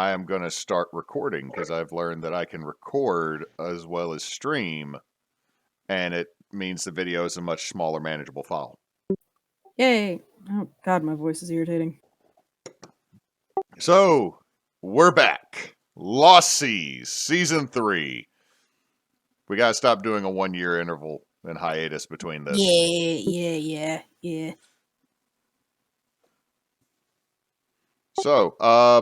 I am going to start recording because I've learned that I can record as well as stream, and it means the video is a much smaller, manageable file. Yay! Oh god, my voice is irritating. So, we're back. Lost Seas, Season 3. We gotta stop doing a 1-year interval and hiatus between this. Yeah. So,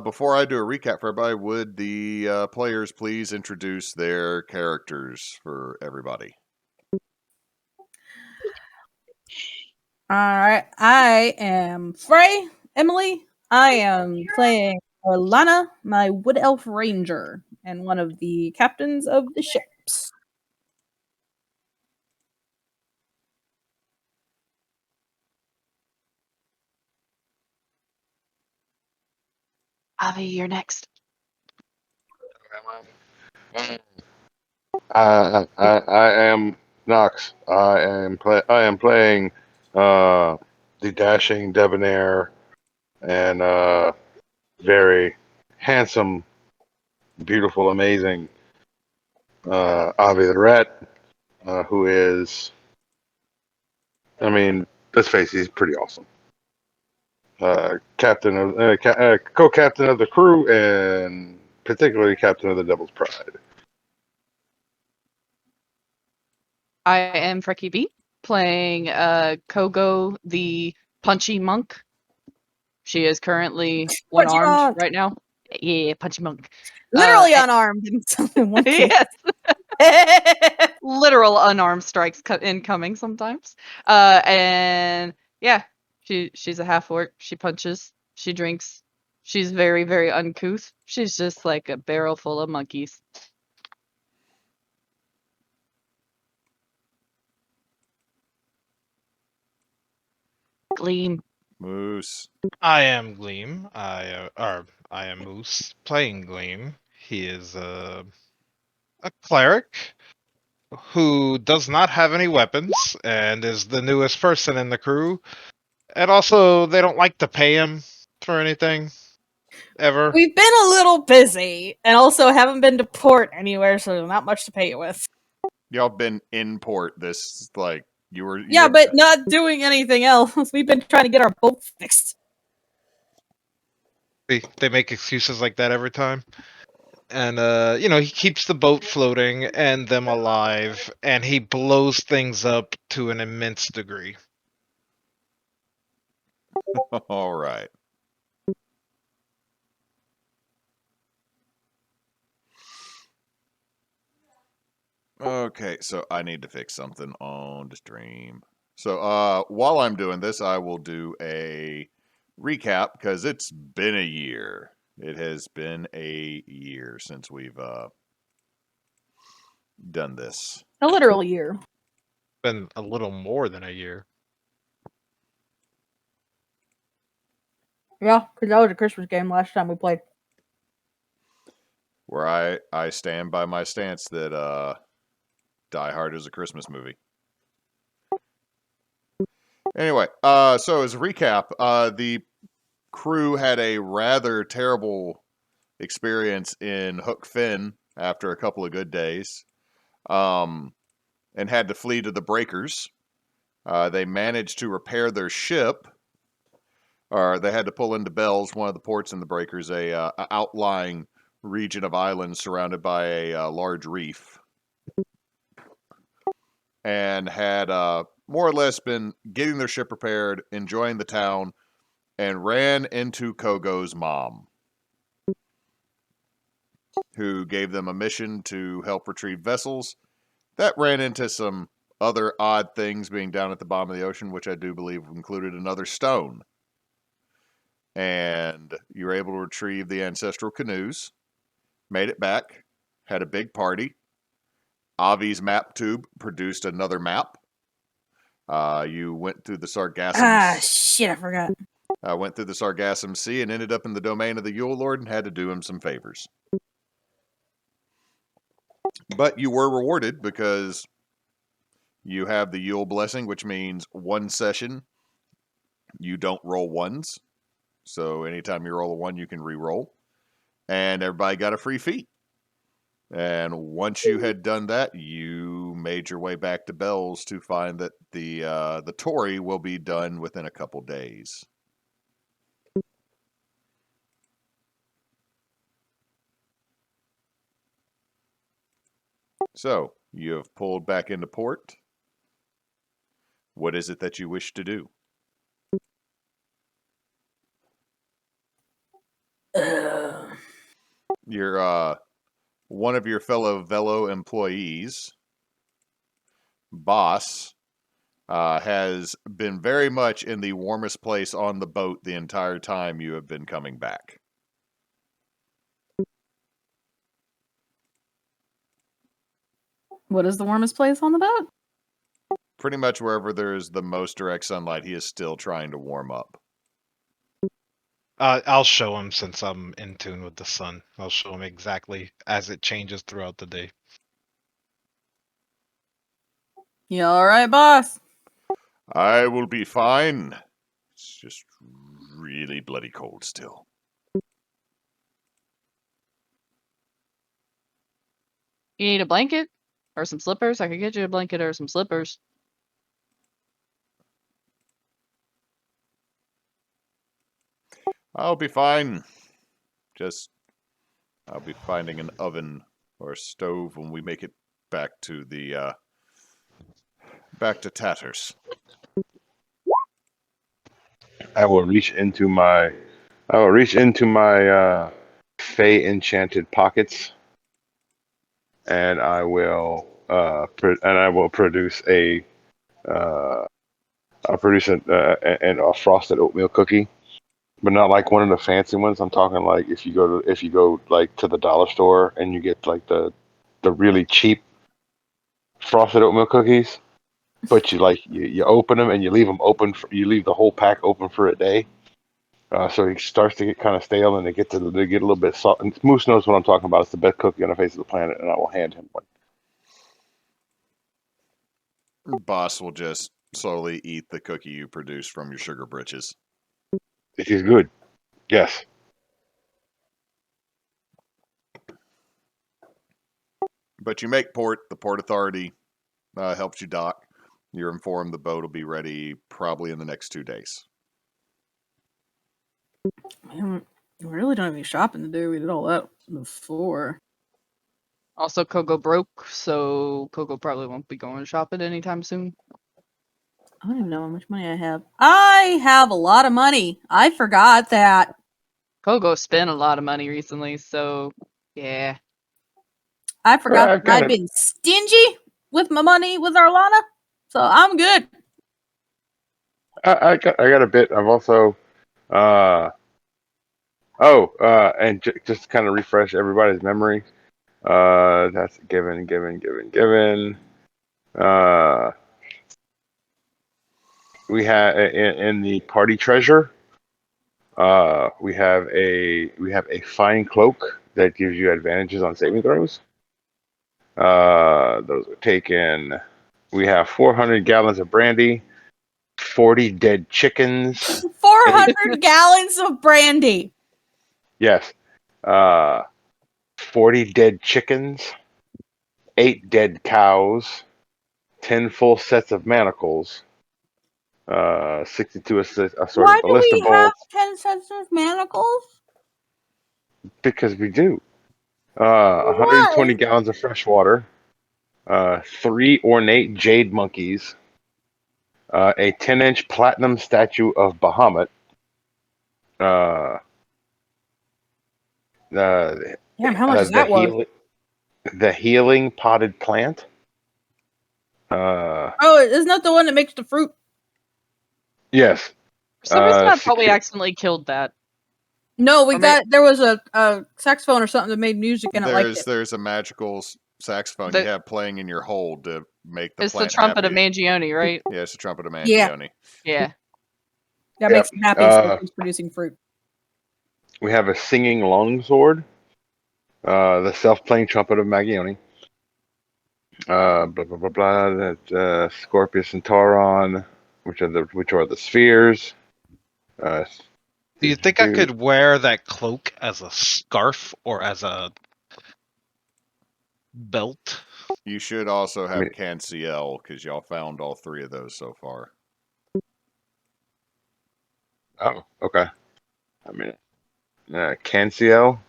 before I do a recap for everybody, would the players please introduce their characters for everybody? Alright, I am Emily. I am playing Arlanna, my Wood Elf Ranger, and one of the captains of the ships. Avie, you're next. I am Nox. I am playing the dashing, debonair, and very handsome, beautiful, amazing Avie the Rat, who is, I mean, let's face it, he's pretty awesome. Co-captain of the crew, and particularly captain of the Devil's Pride. I am FrekiIV, playing Kogo, the punchy monk. She is currently one-armed right now. Yeah, punchy monk. Literally unarmed. Yes. Literal unarmed strikes incoming sometimes. And yeah, she's a half-orc. She punches. She drinks. She's very, very uncouth. She's just like a barrel full of monkeys. Gleam. Moose. I am Gleam. I am Moose playing Gleam. He is a cleric who does not have any weapons and is the newest person in the crew. And also, they don't like to pay him for anything ever. We've been a little busy, and also haven't been to port anywhere, so there's not much to pay you with. Y'all been in port this, like, Yeah, but not doing anything else. We've been trying to get our boat fixed. They make excuses like that every time. And, he keeps the boat floating and them alive, and he blows things up to an immense degree. All right. Okay, so I need to fix something on the stream. So while I'm doing this, I will do a recap because it's been a year. It has been a year since we've done this. A literal year. Been a little more than a year. Yeah, because that was a Christmas game last time we played. Where I stand by my stance that Die Hard is a Christmas movie. Anyway, so as a recap, the crew had a rather terrible experience in Hook Finn after a couple of good days, and had to flee to the breakers. They managed to repair their ship, or they had to pull into Bells, one of the ports in the breakers, a outlying region of islands surrounded by a large reef, and had more or less been getting their ship repaired, enjoying the town, and ran into Kogo's mom, who gave them a mission to help retrieve vessels. That ran into some other odd things being down at the bottom of the ocean, which I do believe included another stone. And you were able to retrieve the ancestral canoes, made it back, had a big party. Avie's map tube produced another map. You went through the Sargassum. Ah, shit, I forgot. Went through the Sargassum Sea and ended up in the domain of the Yule Lord and had to do him some favors. But you were rewarded because you have the Yule Blessing, which means one session you don't roll ones. So anytime you roll a 1, you can re-roll. and everybody got a free feat. And once you had done that, you made your way back to Bell's to find that the Tory will be done within a couple days. So, you have pulled back into port. What is it that you wish to do? Your one of your fellow Velo employees, Boss, has been very much in the warmest place on the boat the entire time you have been coming back. What is the warmest place on the boat? Pretty much wherever there's the most direct sunlight, he is still trying to warm up. I'll show him since I'm in tune with the sun. I'll show him exactly as it changes throughout the day. You alright, boss? I will be fine. It's just really bloody cold still. You need a blanket or some slippers? I could get you a blanket or some slippers. I'll be fine. I'll be finding an oven or a stove when we make it back to the back to Tatters. I will reach into my Fey enchanted pockets, and I will produce a a frosted oatmeal cookie, but not like one of the fancy ones. I'm talking like if you go like to the dollar store and you get like the really cheap frosted oatmeal cookies, but you open them and you leave them open. You leave the whole pack open for a day. So it starts to get kind of stale, and they get a little bit soft. And Moose knows what I'm talking about. It's the best cookie on the face of the planet, and I will hand him one. Boss will just slowly eat the cookie you produce from your sugar britches. It is good. Yes. But you make port. The Port Authority helps you dock. You're informed the boat will be ready probably in the next 2 days. We really don't have any shopping to do. We did all that before. Also, Kogo broke, so Kogo probably won't be going shopping anytime soon. I don't even know how much money I have. I have a lot of money. I forgot that. Kogo spent a lot of money recently, so yeah. I forgot I've that got I've been stingy with my money with Arlanna, so I'm good. I got a bit. I've also and just to kind of refresh everybody's memory. That's given. We have in the party treasure. We have a fine cloak that gives you advantages on saving throws. Those are taken. We have 400 gallons of brandy, 40 dead chickens. 400 gallons of brandy. Yes. 40 dead chickens, 8 dead cows, 10 full sets of manacles, 62 assorted Why do ballista we have bolts. 10 sets of manacles? Because we do. 120 gallons of fresh water, 3 ornate jade monkeys, a 10-inch platinum statue of Bahamut. Damn, how much is that worth? The healing potted plant. Oh, isn't that the one that makes the fruit? Yes. For some reason, I probably secure- accidentally killed that. No, Or may- there was a saxophone or something that made music and it liked it. There's a magical saxophone The- you have playing in your hold to make the It's the plant trumpet of happy. Mangione, right? Yeah, it's the trumpet of Yeah. Mangione. Yeah. That Yep. makes him happy, so he's producing fruit. We have a singing longsword, the self-playing trumpet of Magione. Blah blah blah blah. That Scorpius and Tauron, which are the spheres. Do you think I could wear that cloak as a scarf or as a belt? You should also have mean- Canciel, because y'all found all 3 of those so far. Oh, okay. I mean, Canciel.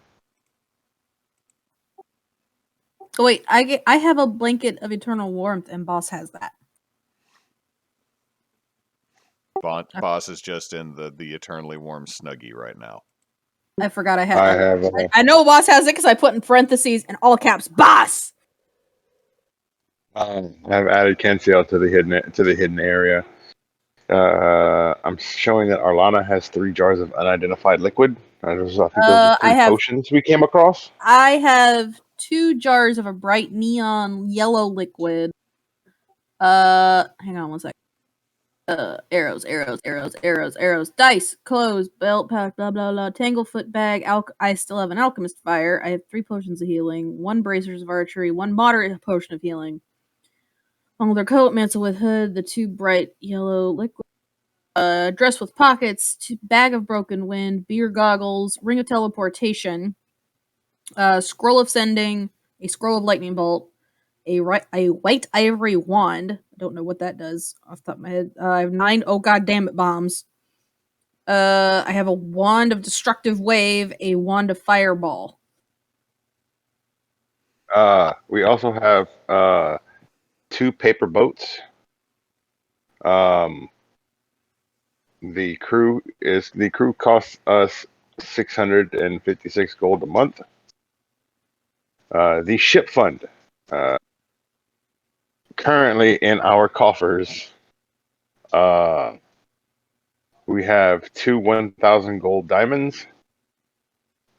Oh wait, I have a blanket of eternal warmth, and Boss has that. Boss is just in the eternally warm Snuggie right now. I forgot I had. I have. I know Boss has it because I put in parentheses in all caps, Boss. I've added Canciel to the hidden area. I'm showing that Arlanna has 3 jars of unidentified liquid. I think those are 3 potions we came across. I have 2 jars of a bright neon yellow liquid. Hang on one sec. Arrows, dice, clothes, belt pouch, blah blah blah, tanglefoot bag. I still have an alchemist fire. I have 3 potions of healing, 1 bracers of archery, 1 moderate potion of healing. Leather coat, mantle with hood, the 2 bright yellow liquid. Dress with pockets, bag of broken wind, beer goggles, ring of teleportation, scroll of sending, a scroll of lightning bolt, a white ivory wand. I don't know what that does off the top of my head. I have 9 oh god damn it bombs. I have a wand of destructive wave, a wand of fireball. We also have 2 paper boats. The crew costs us 656 gold a month. The ship fund, currently in our coffers, we have 2 1,000 gold diamonds,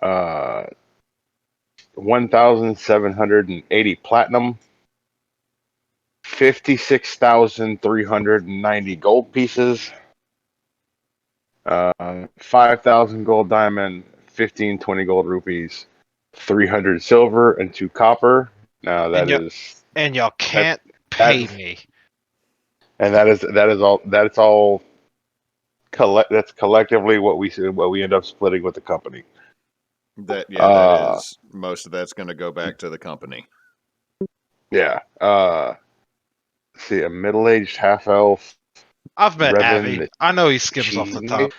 1,780 platinum, 56,390 gold pieces, 5,000 gold diamond, 1520 gold rupees, 300 silver, and 2 copper. Now and y'all can't pay me. And that's all. That's collectively what we end up splitting with the company. That is most of that's going to go back to the company. Yeah. See, a middle-aged half elf. I've met Revan Avie. I know he skims off the top.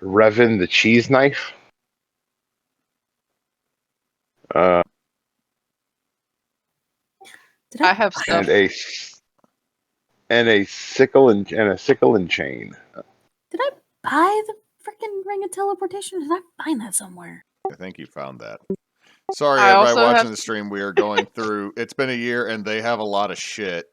Revan the cheese knife. I have stuff. And a sickle and chain. Did I buy the freaking ring of teleportation? Did I find that somewhere? I think you found that. Sorry, I everybody also watching the stream. We are going through. It's been a year, and they have a lot of shit.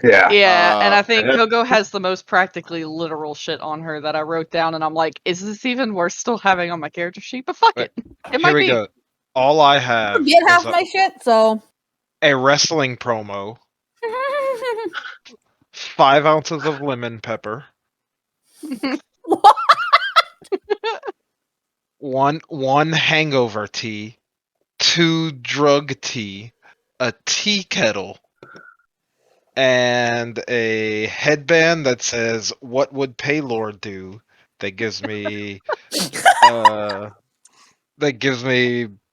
Yeah. Yeah, and I think Kogo has the most practically literal shit on her that I wrote down, and I'm like, is this even worth still having on my character sheet? But fuck it. It might Here we be. go. All I have Forget half is my shit, so. a wrestling promo, 5 ounces of lemon pepper, What? one hangover tea, 2 drug tea, a tea kettle, and a headband that says "What would Paylord do?" That gives me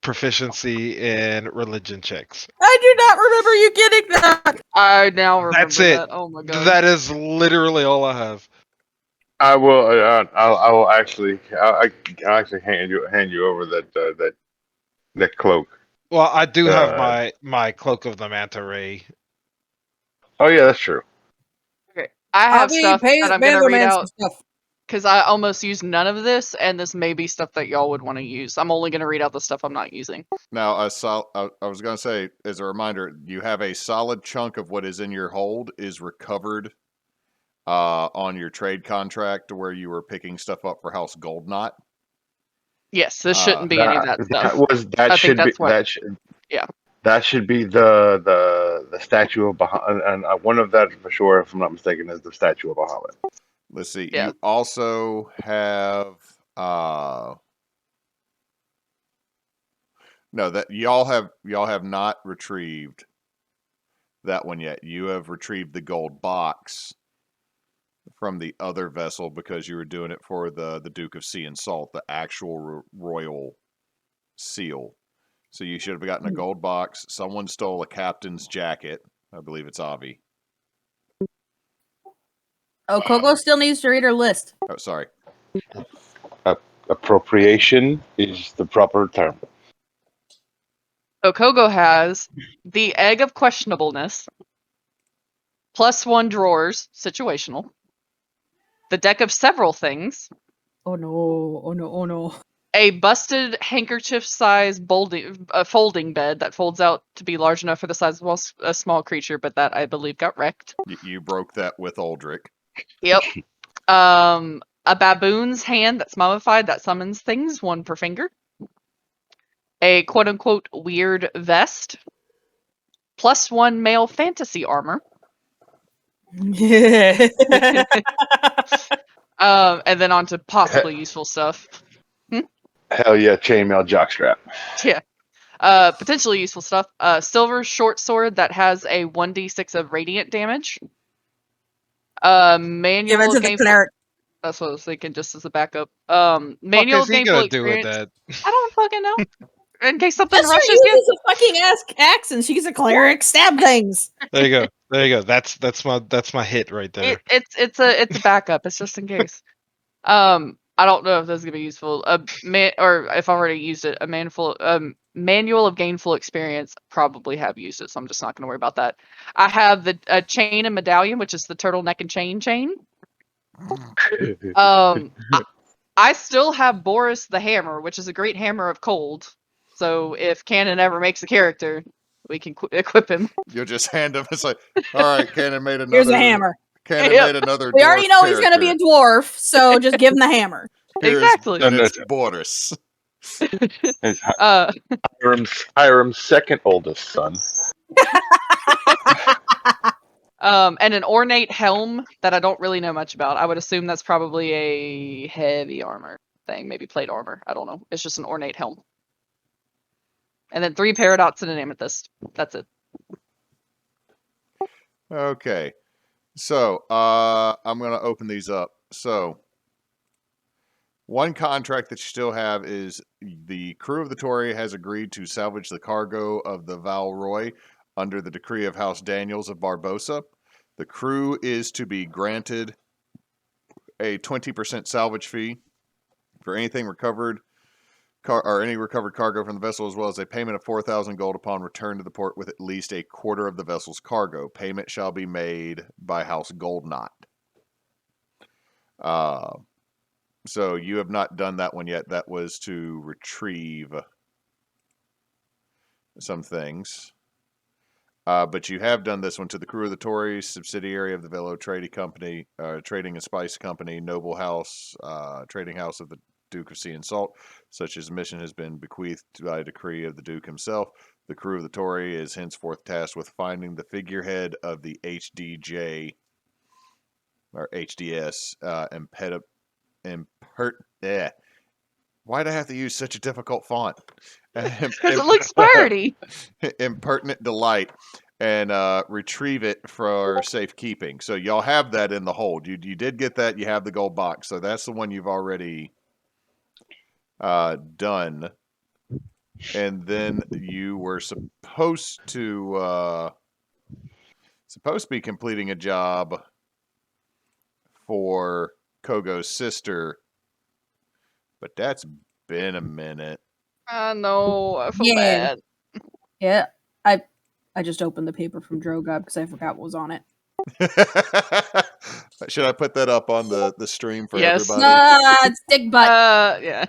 proficiency in religion checks. I do not remember you getting that. I now remember That's it. that. Oh my god. That is literally all I have. I will. I will actually. I'll actually hand you over that cloak. Well, I do have my cloak of the manta ray. Oh yeah, that's true. Okay. I have stuff that I'm gonna read out stuff. because I almost used none of this, and this may be stuff that y'all would want to use. I'm only gonna read out the stuff I'm not using. Now, I was going to say, as a reminder, you have a solid chunk of what is in your hold is recovered on your trade contract to where you were picking stuff up for House Gold Knot. Yes, this shouldn't be any of that stuff. That should be the statue of Bahamut, and one of that for sure, if I'm not mistaken, is the statue of Bahamut. Let's see. Yeah. You also have no, that y'all have not retrieved that one yet. You have retrieved the gold box from the other vessel because you were doing it for the Duke of Sea and Salt, the actual royal seal. So you should have gotten a gold box. Someone stole a captain's jacket. I believe it's Avie. Oh, Kogo still needs to read her list. Oh, sorry. Appropriation is the proper term. So Kogo has the egg of questionableness, +1 drawers, situational, the deck of several things, Oh no! Oh no! Oh no! a busted handkerchief-sized folding bed that folds out to be large enough for the size of a small creature, but that I believe got wrecked. You broke that with Aldrich. Yep. A baboon's hand that's mummified that summons things, 1 per finger. A quote-unquote weird vest, +1 male fantasy armor. Yeah. And then on to possibly useful stuff. Hell yeah, chainmail jockstrap. Yeah. Potentially useful stuff. Silver short sword that has a 1d6 of radiant damage. Manual Give it to the gameful. cleric. That's what I was thinking, just as a backup. What Manual is he gameful gonna do with experience. that? I don't fucking know. In case something That's her rushes you. uses a fucking axe, and she's a cleric. Stab things. There you go. There you go. That's my hit right there. It's a backup. It's just in case. I don't know if this is gonna be useful. Or if I already used it. A manual of gainful experience. Probably have used it, so I'm just not gonna worry about that. I have a chain and medallion, which is the turtleneck and chain. I still have Boris the hammer, which is a great hammer of cold. So if Cannon ever makes a character, we can equip him. You'll just hand him. It's like, all right, Cannon made another. Here's a hammer. Cannon Yep. made another. We already dwarf know he's going to be a character. dwarf, so just give him the hammer. Exactly. And it's Boris. It's Uh, Hiram's second oldest son. and an ornate helm that I don't really know much about. I would assume that's probably a heavy armor thing, maybe plate armor. I don't know. It's just an ornate helm. And then 3 paradox and an amethyst. That's it. Okay. So, I'm going to open these up. So, one contract that you still have is the crew of the Tory has agreed to salvage the cargo of the Valroy under the decree of House Daniels of Barbosa. The crew is to be granted a 20% salvage fee for anything recovered or any recovered cargo from the vessel, as well as a payment of 4,000 gold upon return to the port with at least a quarter of the vessel's cargo. Payment shall be made by House Goldknot. So you have not done that one yet. That was to retrieve some things. But you have done this one to the crew of the Tory, subsidiary of the Velo Trading Company, Trading and Spice Company, Noble House, Trading House of the Duke of Sea and Salt. Such as mission has been bequeathed by decree of the Duke himself. The crew of the Tory is henceforth tasked with finding the figurehead of the HDJ or HDS Why'd I have to use such a difficult font? Because it looks piraty. Impertinent delight, and retrieve it for safekeeping. So y'all have that in the hold. You did get that. You have the gold box. So that's the one you've already done. And then you were supposed to be completing a job for Kogo's sister, but that's been a minute. I know. I feel bad. Yeah. I just opened the paper from Drogob because I forgot what was on it. Should I put that up on the stream for Yes. everybody? It's dick butt. Yeah.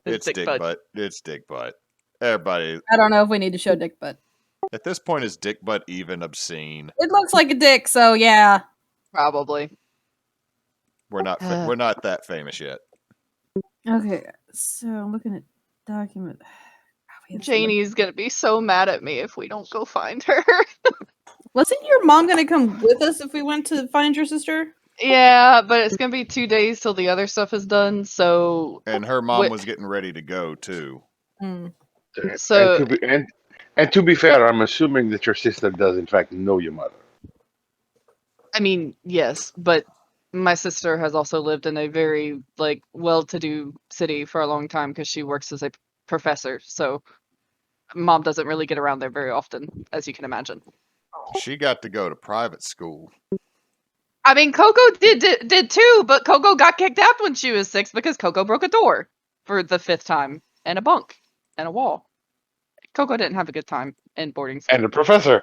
It's dick butt. It's dick butt. Everybody. I don't know if we need to show dick butt. At this point, is dick butt even obscene? It looks like a dick, so yeah. Probably. We're not that famous yet. Okay, so I'm looking at document. Janie's gonna be so mad at me if we don't go find her. Wasn't your mom gonna come with us if we went to find your sister? Yeah, but it's gonna be 2 days till the other stuff is done. So And her mom was getting ready to go too. So and to be fair, I'm assuming that your sister does in fact know your mother. I mean, yes, but My sister has also lived in a very like well-to-do city for a long time because she works as a professor. So mom doesn't really get around there very often, as you can imagine. She got to go to private school. I mean, Kogo did too, but Kogo got kicked out when she was 6 because Kogo broke a door for the 5th time and a bunk and a wall. Kogo didn't have a good time in boarding school. And the professor.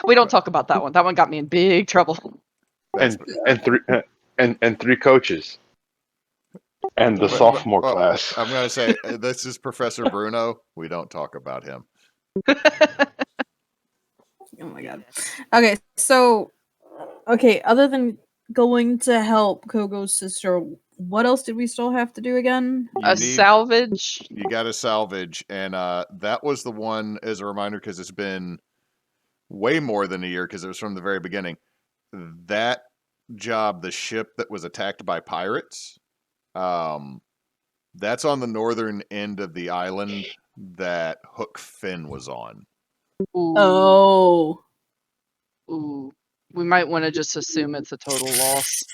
We don't talk about that one. That one got me in big trouble. That's And three coaches. And the sophomore well, class. I'm going to say this is Professor Bruno. We don't talk about him. Oh my god. Okay, so other than going to help Kogo's sister, what else did we still have to do again? Salvage. You got to salvage, and that was the one as a reminder because it's been way more than a year because it was from the very beginning. That job, the ship that was attacked by pirates, that's on the northern end of the island that Hook Finn was on. Ooh. Oh. Ooh. We might want to just assume it's a total loss.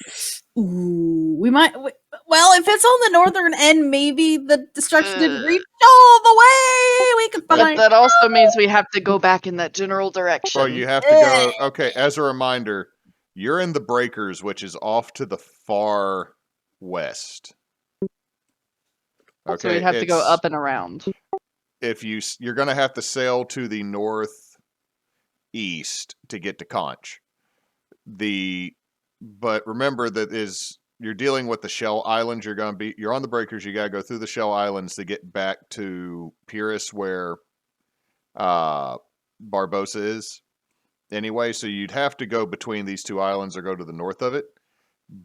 Ooh. We might. Well, if it's on the northern end, maybe the destruction didn't reach all the way. We could But find. that also means we have to go back in that general direction. Well, you have to go. Okay, as a reminder, you're in the Breakers, which is off to the far west. Okay, so we'd have to go up and around. If you're going to have to sail to the northeast to get to Conch. But remember that you're dealing with the Shell Islands. You're on the Breakers. You got to go through the Shell Islands to get back to Pyrrhus, where Barbossa is. Anyway, so you'd have to go between these two islands or go to the north of it.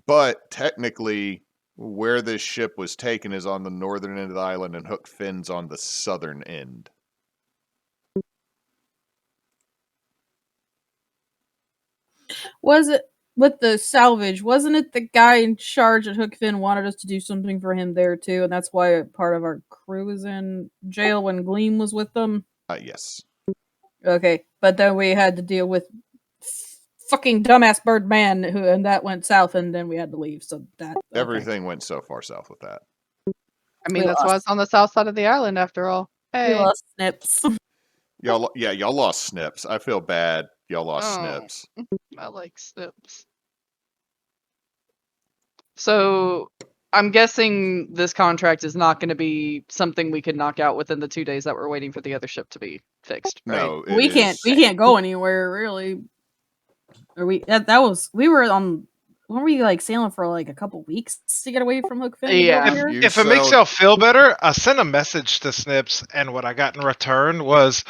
But technically, where this ship was taken is on the northern end of the island, and Hook Finn's on the southern end. Was it with the salvage? Wasn't it the guy in charge at Hook Finn wanted us to do something for him there too, and that's why part of our crew was in jail when Gleam was with them? Yes. Okay, but then we had to deal with fucking dumbass Birdman, and that went south, and then we had to leave. So that everything went so far south with that. I mean, that's why it's on the south side of the island after all. Hey. We lost Snips. Y'all lost Snips. I feel bad. Y'all lost Snips. I like Snips. So I'm guessing this contract is not going to be something we could knock out within the 2 days that we're waiting for the other ship to be fixed. Right? No, we can't go anywhere really. Or we were on. Weren't we like sailing for like a couple weeks to get away from Hook Finn? Yeah. If it makes y'all feel better, I sent a message to Snips, and what I got in return was.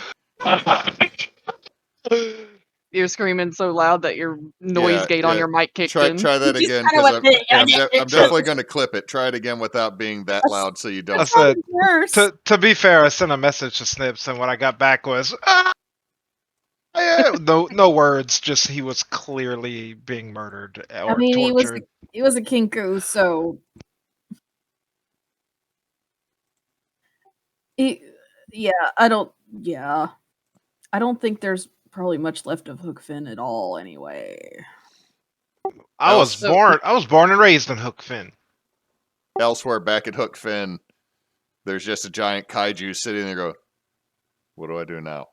You're screaming so loud that your noise gate on your mic kicked in. Try that again, because I'm definitely going to clip it. Try it again without being that loud, so you don't. I said, to be fair, I sent a message to Snips, and what I got back was, no words. Just he was clearly being murdered or tortured. He was a Kinku, so I don't think there's probably much left of Hook Finn at all. Anyway, I was born and raised in Hook Finn. Elsewhere, back at Hook Finn, there's just a giant kaiju sitting there going, what do I do now?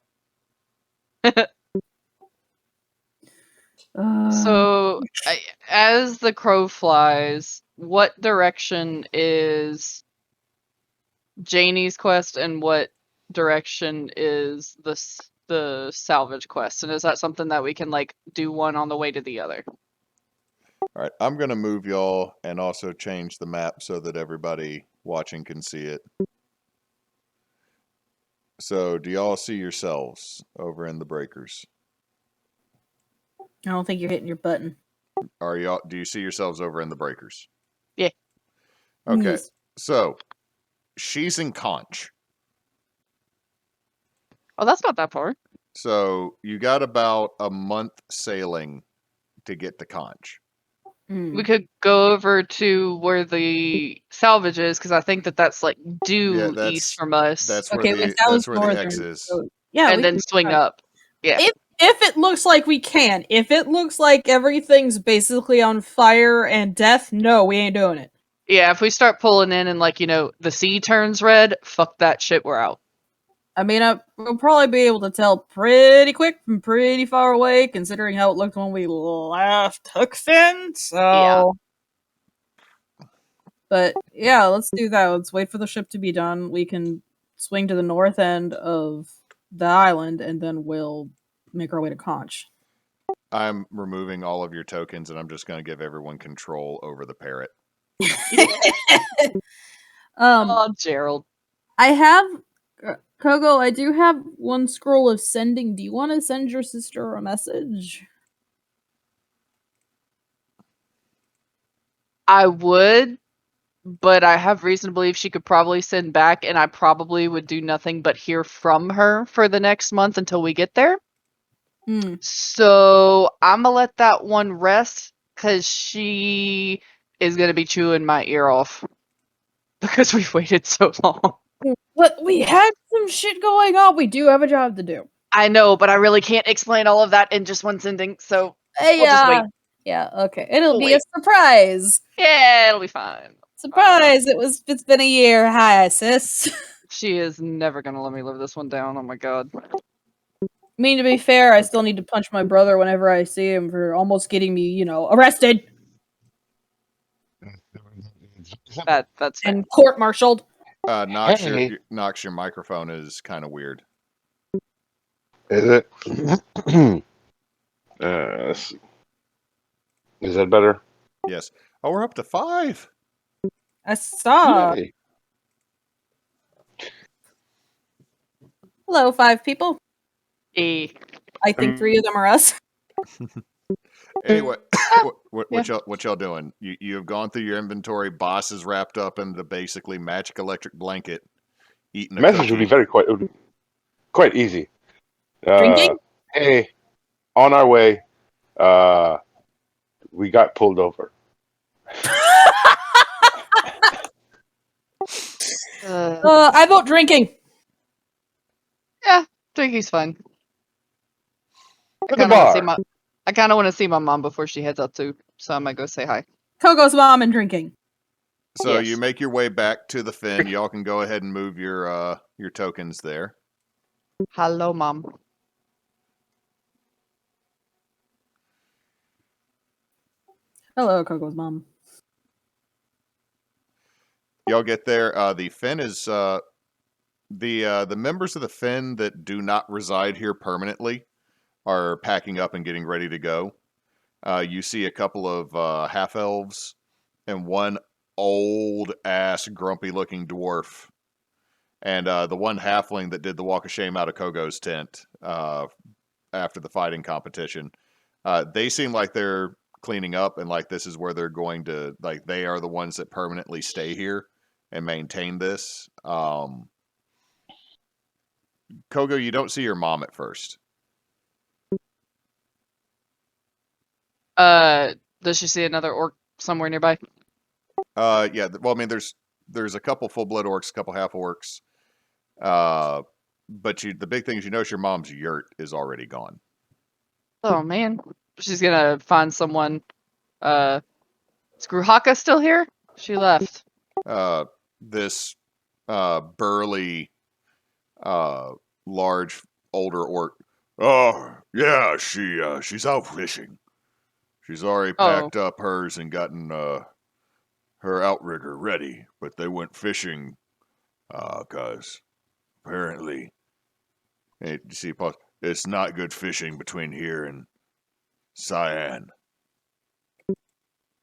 So, as the crow flies, what direction is Janie's quest, and what direction is the salvage quest? And is that something that we can like do one on the way to the other? All right, I'm going to move y'all and also change the map so that everybody watching can see it. So, do y'all see yourselves over in the Breakers? I don't think you're hitting your button. Do you see yourselves over in the Breakers? Yeah. Okay. Yes. So, she's in Conch. Oh, that's not that far. So, you got about a month sailing to get to Conch. We could go over to where the salvage is, because I think that's like east from us. That's where the X is. So, yeah, and then swing up. Yeah. If it looks like we can. If it looks like everything's basically on fire and death, no, we ain't doing it. Yeah, if we start pulling in and like, the sea turns red, fuck that shit, we're out. I mean, we'll probably be able to tell pretty quick from pretty far away, considering how it looked when we left Hookfin. So, Yeah. But yeah, let's do that. Let's wait for the ship to be done. We can swing to the north end of the island, and then we'll make our way to Conch. I'm removing all of your tokens, and I'm just going to give everyone control over the parrot. Oh, Gerald. I have Kogo. I do have one scroll of sending. Do you want to send your sister a message? I would, but I have reason to believe she could probably send back, and I probably would do nothing but hear from her for the next month until we get there. So I'm gonna let that one rest, because she is gonna be chewing my ear off because we've waited so long. But we had some shit going on. We do have a job to do. I know, but I really can't explain all of that in just one sending, so we'll just wait. Yeah, okay. It'll We'll be wait. a surprise. Yeah, it'll be fine. Surprise! It's been a year. Hi, sis. She is never gonna let me live this one down. Oh my god. I mean, to be fair, I still need to punch my brother whenever I see him for almost getting me, arrested That's fair. and court-martialed. Nox, Hey. Nox, your microphone is kind of weird. Is it? Let's see. Is that better? Yes. Oh, we're up to 5. I saw. Yay. Hello, 5 people. Eh. I think 3 of them are us. Anyway, what y'all doing? You have gone through your inventory. Boss is wrapped up in the basically magic electric blanket, eating a Message would cookie. be quite easy. Drinking? Hey, on our way. We got pulled over. I vote drinking. Yeah, drinking's fine. At the bar. I kind of want to see my mom before she heads out too, so I might go say hi. Kogo's mom and drinking. So Yes. you make your way back to the fin. Y'all can go ahead and move your tokens there. Hello, mom. Hello, Kogo's mom. Y'all get there. The fin is the members of the fin that do not reside here permanently are packing up and getting ready to go. You see a couple of half elves and one old ass grumpy looking dwarf, and the one halfling that did the walk of shame out of Kogo's tent after the fighting competition. They seem like they're cleaning up and like this is where they're going to, like, they are the ones that permanently stay here and maintain this. Kogo, you don't see your mom at first. Does she see another orc somewhere nearby? Yeah. Well, I mean, there's a couple full blood orcs, a couple half orcs. But the big thing is, your mom's yurt is already gone. Oh man, she's gonna find someone. Is Gruhaka still here? She left. This burly, large, older orc. Oh yeah, she's out fishing. She's already packed up hers and gotten her outrigger ready, but they went fishing, 'cause apparently, you see, it's not good fishing between here and Cyan.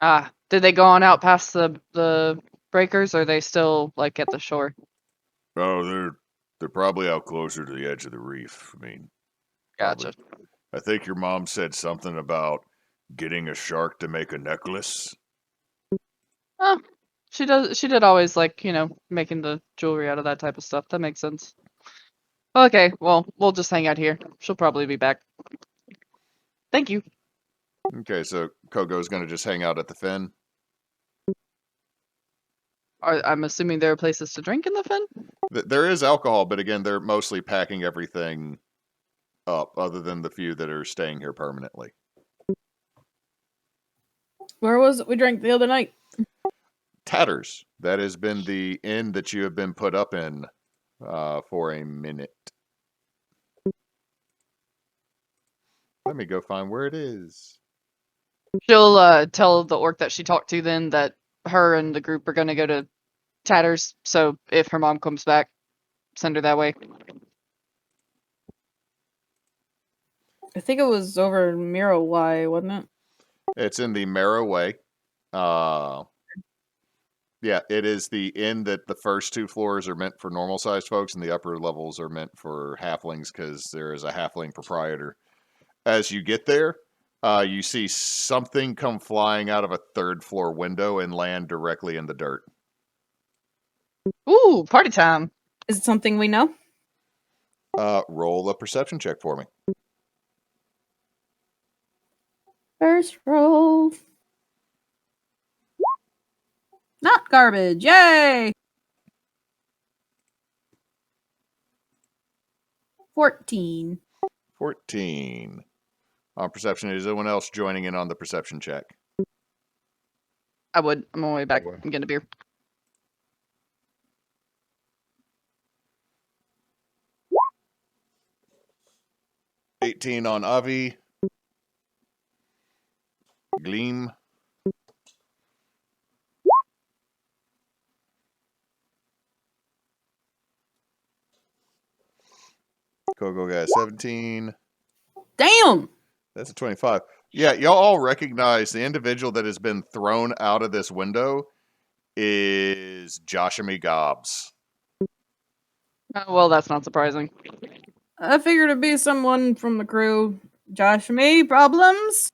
Did they go on out past the breakers, or are they still like at the shore? Oh, they're probably out closer to the edge of the reef. I mean, Gotcha. probably. I think your mom said something about getting a shark to make a necklace. Oh, she did always like, making the jewelry out of that type of stuff. That makes sense. Okay, well, we'll just hang out here. She'll probably be back. Thank you. Okay, so Kogo's gonna just hang out at the fin. I'm assuming there are places to drink in the fin? There is alcohol, but again, they're mostly packing everything up, other than the few that are staying here permanently. Where was it we drank the other night? Tatters. That has been the inn that you have been put up in for a minute. Let me go find where it is. She'll tell the orc that she talked to then that her and the group are gonna go to Tatters. So if her mom comes back, send her that way. I think it was over in Miro Y, wasn't it? It's in the Miro Way. Yeah, it is the inn that the first 2 floors are meant for normal-sized folks, and the upper levels are meant for halflings, because there is a halfling proprietor. As you get there, you see something come flying out of a 3rd-floor window and land directly in the dirt. Ooh, party time. Is it something we know? Roll a perception check for me. First roll. Not garbage. Yay! 14. 14. On perception, is anyone else joining in on the perception check? I would. I'm on my way back. would. I'm getting a beer. $18 on Avie. Gleam. Kogo got 17. Damn! That's a 25. Yeah, y'all all recognize the individual that has been thrown out of this window is Joshua Gobbs. Well, that's not surprising. I figured it'd be someone from the crew. Josh, me, problems?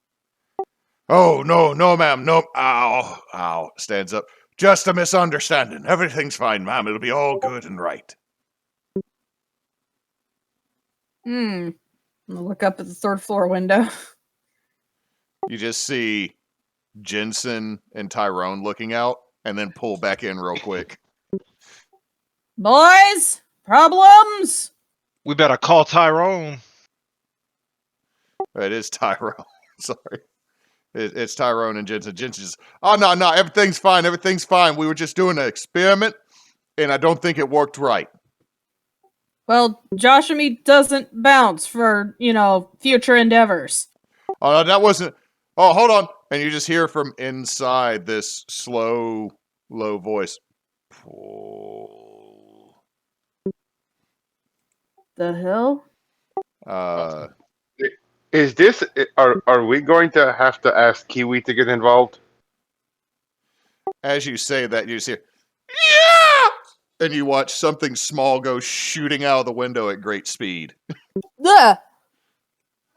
Oh, no, ma'am, no. Ow. Stands up. Just a misunderstanding. Everything's fine, ma'am. It'll be all good and right. I'm gonna look up at the 3rd floor window. You just see Jensen and Tyrone looking out and then pull back in real quick. Boys, problems? We better call Tyrone. It is Tyrone. Sorry. It's Tyrone and Jensen. Jensen's just, oh, no, everything's fine. Everything's fine. We were just doing an experiment, and I don't think it worked right. Well, Josh and me doesn't bounce for, future endeavors. Oh, no, that wasn't. Oh, hold on. And you just hear from inside this slow, low voice. Pull. The hell? Is this? Are we going to have to ask Kiwi to get involved? As you say that, you just hear, yeah! And you watch something small go shooting out of the window at great speed. Ugh.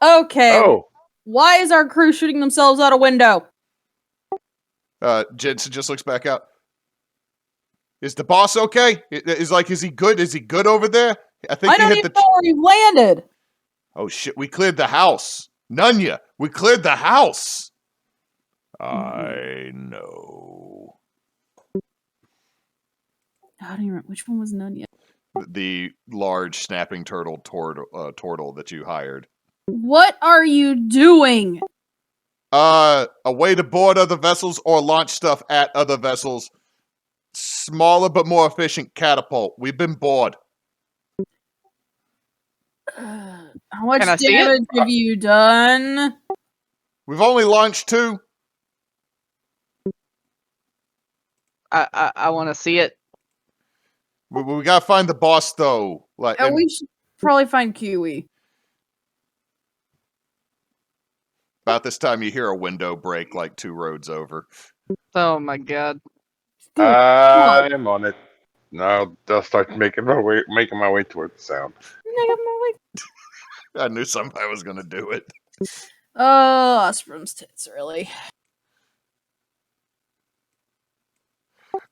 Okay. Oh, Why is our crew shooting themselves out a window? Jensen just looks back out. Is the boss okay? Is he good? Is he good over there? I think I he don't hit even the. know where he landed. Oh shit! We cleared the house, Nunya. We cleared the house. I know. I don't even remember. Which one was none yet? The large snapping turtle that you hired. What are you doing? A way to board other vessels or launch stuff at other vessels. Smaller but more efficient catapult. We've been bored. How much Can I see it? damage have you done? We've only launched 2. I want to see it. We gotta find the boss though. And We should probably find Kiwi. about this time, you hear a window break like 2 roads over. Oh my god. I'm on it. Now they'll start making my way towards the sound. I knew somebody was gonna do it. Oh, Osprum's tits, really.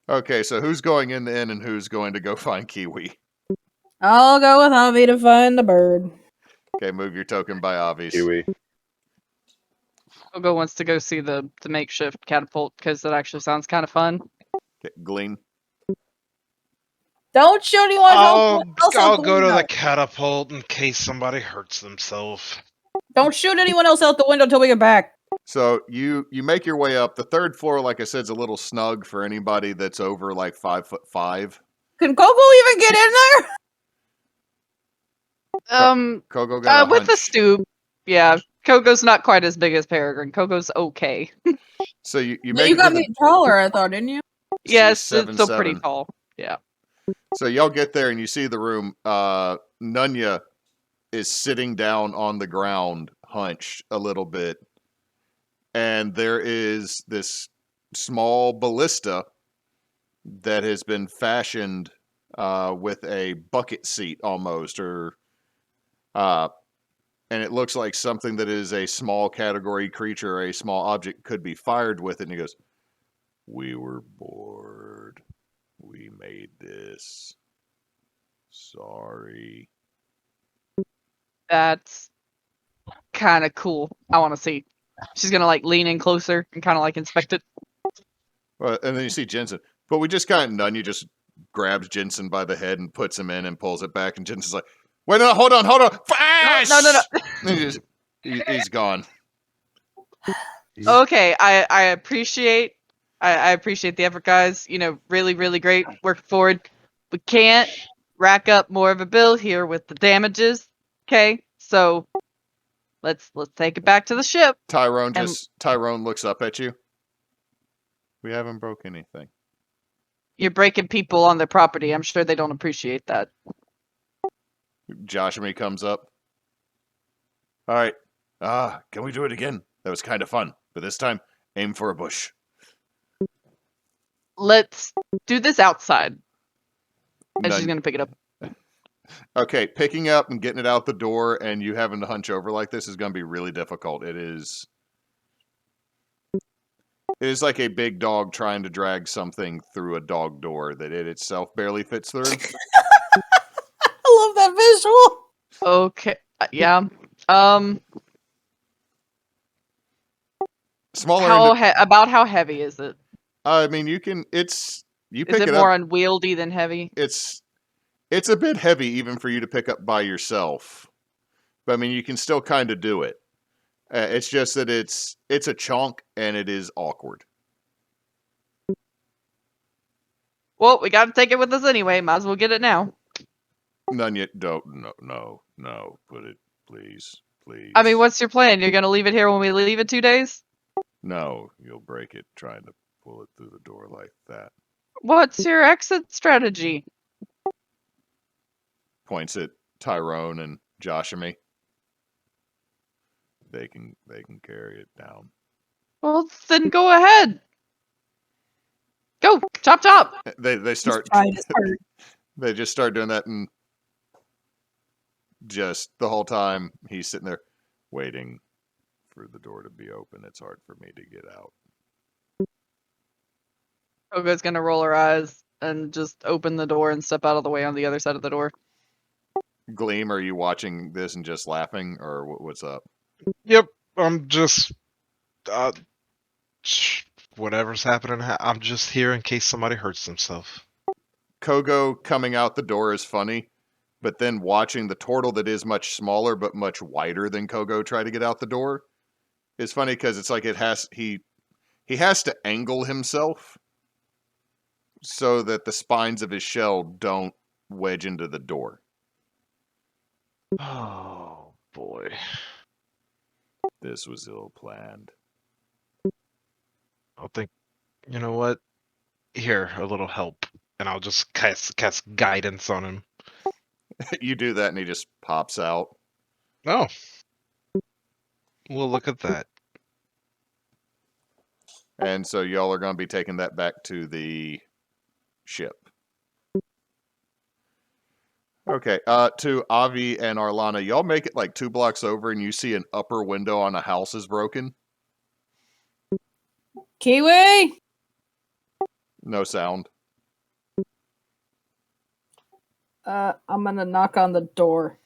Okay, so who's going in the inn and who's going to go find Kiwi? I'll go with Avie to find the bird. Okay, move your token by Avies. Kiwi. Kogo wants to go see the makeshift catapult because that actually sounds kind of fun. Okay, Gleam. Don't shoot anyone else out I'll the go to window. the catapult in case somebody hurts themselves. Don't shoot anyone else out the window until we get back. So you make your way up. The third floor, like I said, is a little snug for anybody that's over like 5'5". Can Kogo even get in there? Kogo got a With the hunch. stoop, yeah. Kogo's not quite as big as Peregrine. Kogo's okay. So you No, make you it to got the. me taller, I thought, didn't you? Yes, She's it's still pretty 7'7". tall. Yeah. So y'all get there and you see the room. Nunya is sitting down on the ground, hunched a little bit, and there is this small ballista that has been fashioned with a bucket seat almost, or and it looks like something that is a small category creature, a small object could be fired with it. And he goes, "We were bored. We made this. Sorry." That's kind of cool. I want to see. She's gonna like lean in closer and kind of like inspect it. Well, and then you see Jensen. But we just got Nunya just grabs Jensen by the head and puts him in and pulls it back. And Jensen's like, "Wait, no, hold on. Flash!" No. And he's gone. Okay, I appreciate I appreciate the effort, guys. You know, really, really great. Working forward. We can't rack up more of a bill here with the damages. Okay, so let's take it back to the ship. Tyrone looks up at you. "We haven't broke anything." You're breaking people on their property. I'm sure they don't appreciate that. Joshua comes up. "All right. Can we do it again? That was kind of fun. But this time, aim for a bush." Let's do this outside. And she's None- gonna pick it up. Okay, picking up and getting it out the door and you having to hunch over like this is going to be really difficult. It is like a big dog trying to drag something through a dog door that it itself barely fits through. I love that visual. Okay. Yeah. Smaller. About how heavy is it? I mean, you pick Is it it more up. unwieldy than heavy? It's a bit heavy even for you to pick up by yourself. But I mean, you can still kind of do it. It's just that it's a chunk and it is awkward. Well, we got to take it with us anyway. Might as well get it now. None yet. No. Put it, please. I mean, what's your plan? You're gonna leave it here when we leave in 2 days? No, you'll break it trying to pull it through the door like that. What's your exit strategy? Points at Tyrone and Joshua. They can carry it down. Well, then go ahead. Go, chop. They start. Tried his part. They just start doing that, and just the whole time he's sitting there waiting for the door to be open. It's hard for me to get out. Kogo's gonna roll her eyes and just open the door and step out of the way on the other side of the door. Gleam, are you watching this and just laughing, or what's up? Yep, I'm just whatever's happening. I'm just here in case somebody hurts themselves. Kogo coming out the door is funny, but then watching the turtle that is much smaller but much wider than Kogo try to get out the door is funny because it's like he has to angle himself so that the spines of his shell don't wedge into the door. Oh boy. This was ill-planned. I'll think, you know what? Here, a little help. And I'll just cast guidance on him. You do that and he just pops out. Oh. Well, look at that. And so y'all are going to be taking that back to the ship. Okay, to Avie and Arlanna, y'all make it like 2 blocks over and you see an upper window on a house is broken. Kiwi! No sound. I'm gonna knock on the door.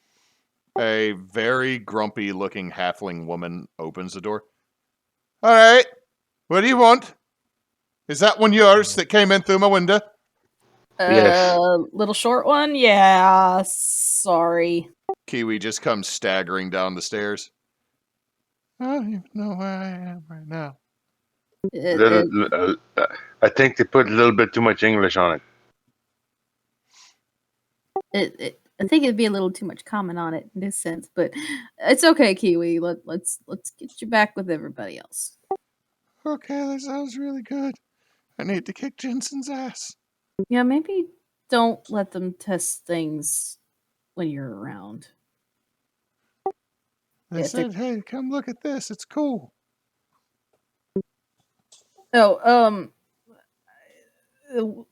A very grumpy looking halfling woman opens the door. "All right, what do you want? Is that one yours that came in through my window?" Yes. Little short one? Yeah, sorry. Kiwi just comes staggering down the stairs. I don't even know where I am right now. I think they put a little bit too much English on it. I think it'd be a little too much comment on it in this sense, but it's okay, Kiwi. Let's get you back with everybody else. Okay, that sounds really good. I need to kick Jensen's ass. Yeah, maybe don't let them test things when you're around. I Yeah, said, hey, come look at this. It's cool. Oh,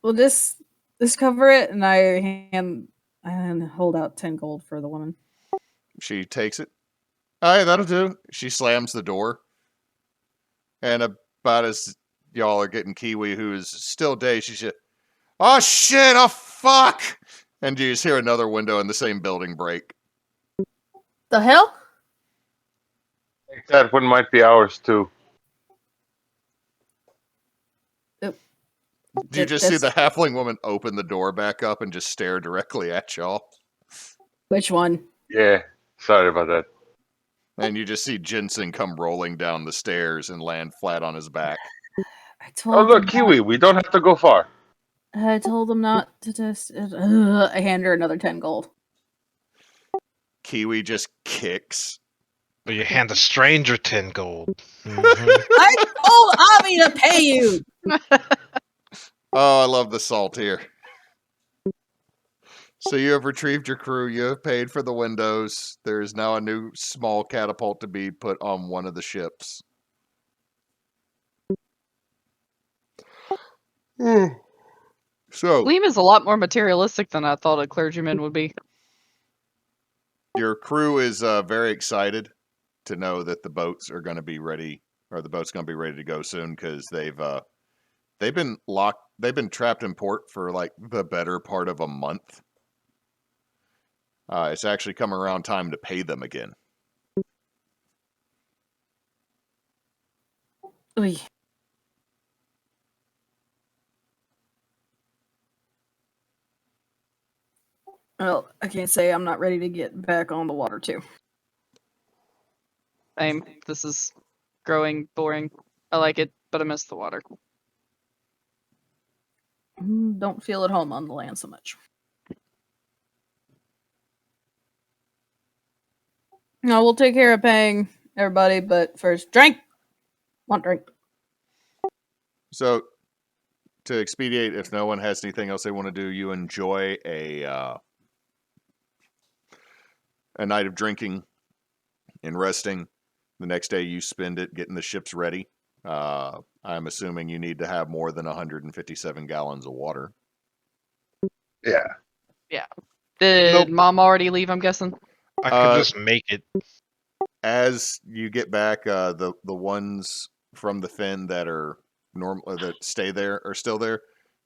will this cover it? And I hold out 10 gold for the woman. She takes it. All right, that'll do. She slams the door. And about as y'all are getting Kiwi, who is still dazed, she's just, oh shit, oh fuck! And you just hear another window in the same building break. The hell? That one might be ours too. You just see the halfling woman open the door back up and just stare directly at y'all. Which one? Yeah. Sorry about that. And you just see Jensen come rolling down the stairs and land flat on his back. I told Oh, look, him Kiwi. We don't have to go far. I told him not to test it. I hand her another 10 gold. Kiwi just kicks. But you hand a stranger 10 gold. Mhm. I told Avie to pay you. Oh, I love the salt here. So you have retrieved your crew. You have paid for the windows. There is now a new small catapult to be put on one of the ships. So Gleam is a lot more materialistic than I thought a clergyman would be. your crew is very excited to know that the boats are going to be ready, or the boat's going to be ready to go soon, because they've been locked. They've been trapped in port for like the better part of a month. It's actually come around time to pay them again. Oy. Well, I can't say I'm not ready to get back on the water too. Same. This is growing boring. I like it, but I miss the water. Don't feel at home on the land so much. No, we'll take care of paying everybody, but first, drink. Want drink? So to expedite, if no one has anything else they want to do, you enjoy a night of drinking and resting. The next day you spend it getting the ships ready. I'm assuming you need to have more than 157 gallons of water. Yeah. Did Nope. Mom already leave, I'm guessing? I could just make it. As you get back, the ones from the fin that are normal that stay there are still there,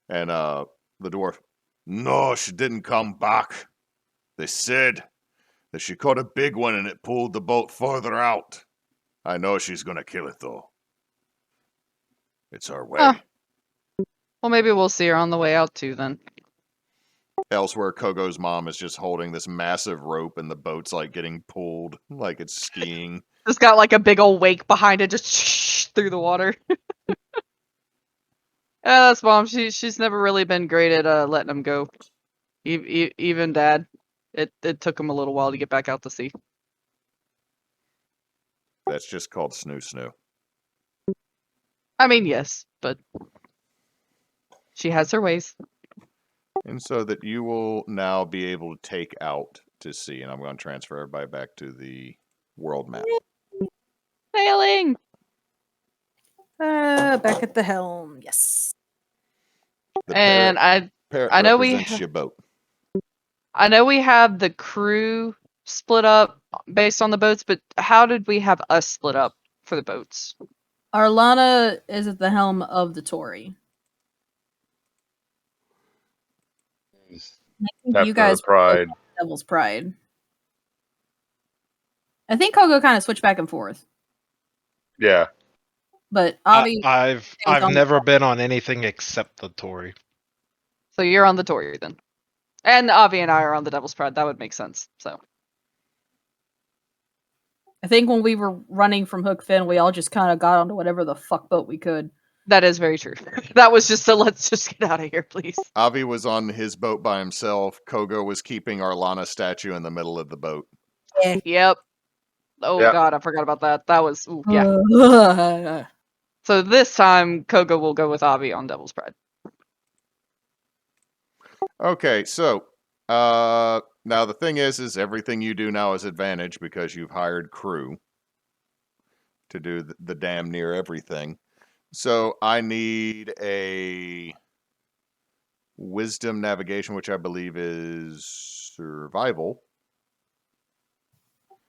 and the dwarf, no, she didn't come back. They said that she caught a big one and it pulled the boat farther out. I know she's gonna kill it though. It's our way. Oh. Well, maybe we'll see her on the way out too then. Elsewhere, Kogo's mom is just holding this massive rope and the boat's like getting pulled like it's skiing. It's got like a big old wake behind it, just through the water. Yeah, that's Mom. She's never really been great at letting them go. Even Dad. It took him a little while to get back out to sea. That's just called snoo snoo. I mean, yes, but she has her ways. And so that you will now be able to take out to sea. And I'm going to transfer everybody back to the world map. Sailing! Back at the helm. Yes. The And parrot I know represents your boat. I know we have the crew split up based on the boats, but how did we have us split up for the boats? Arlanna is at the helm of the Tory. I think you guys Pride. Devil's Pride. I think Kogo kind of switched back and forth, Yeah. but Avie I've on- never been on anything except the Tory. So you're on the Tory then. And Avie and I are on the Devil's Pride. That would make sense. So I think when we were running from Hook Finn, we all just kind of got onto whatever the fuck boat we could. that is very true. That was just a let's just get out of here, please. Avie was on his boat by himself. Kogo was keeping Arlanna statue in the middle of the boat. Yep. Oh Yep. god, I forgot about that. That was yeah. So this time Kogo will go with Avie on Devil's Pride. Okay, so now the thing is everything you do now is advantage because you've hired crew to do the damn near everything. So I need a wisdom navigation, which I believe is survival.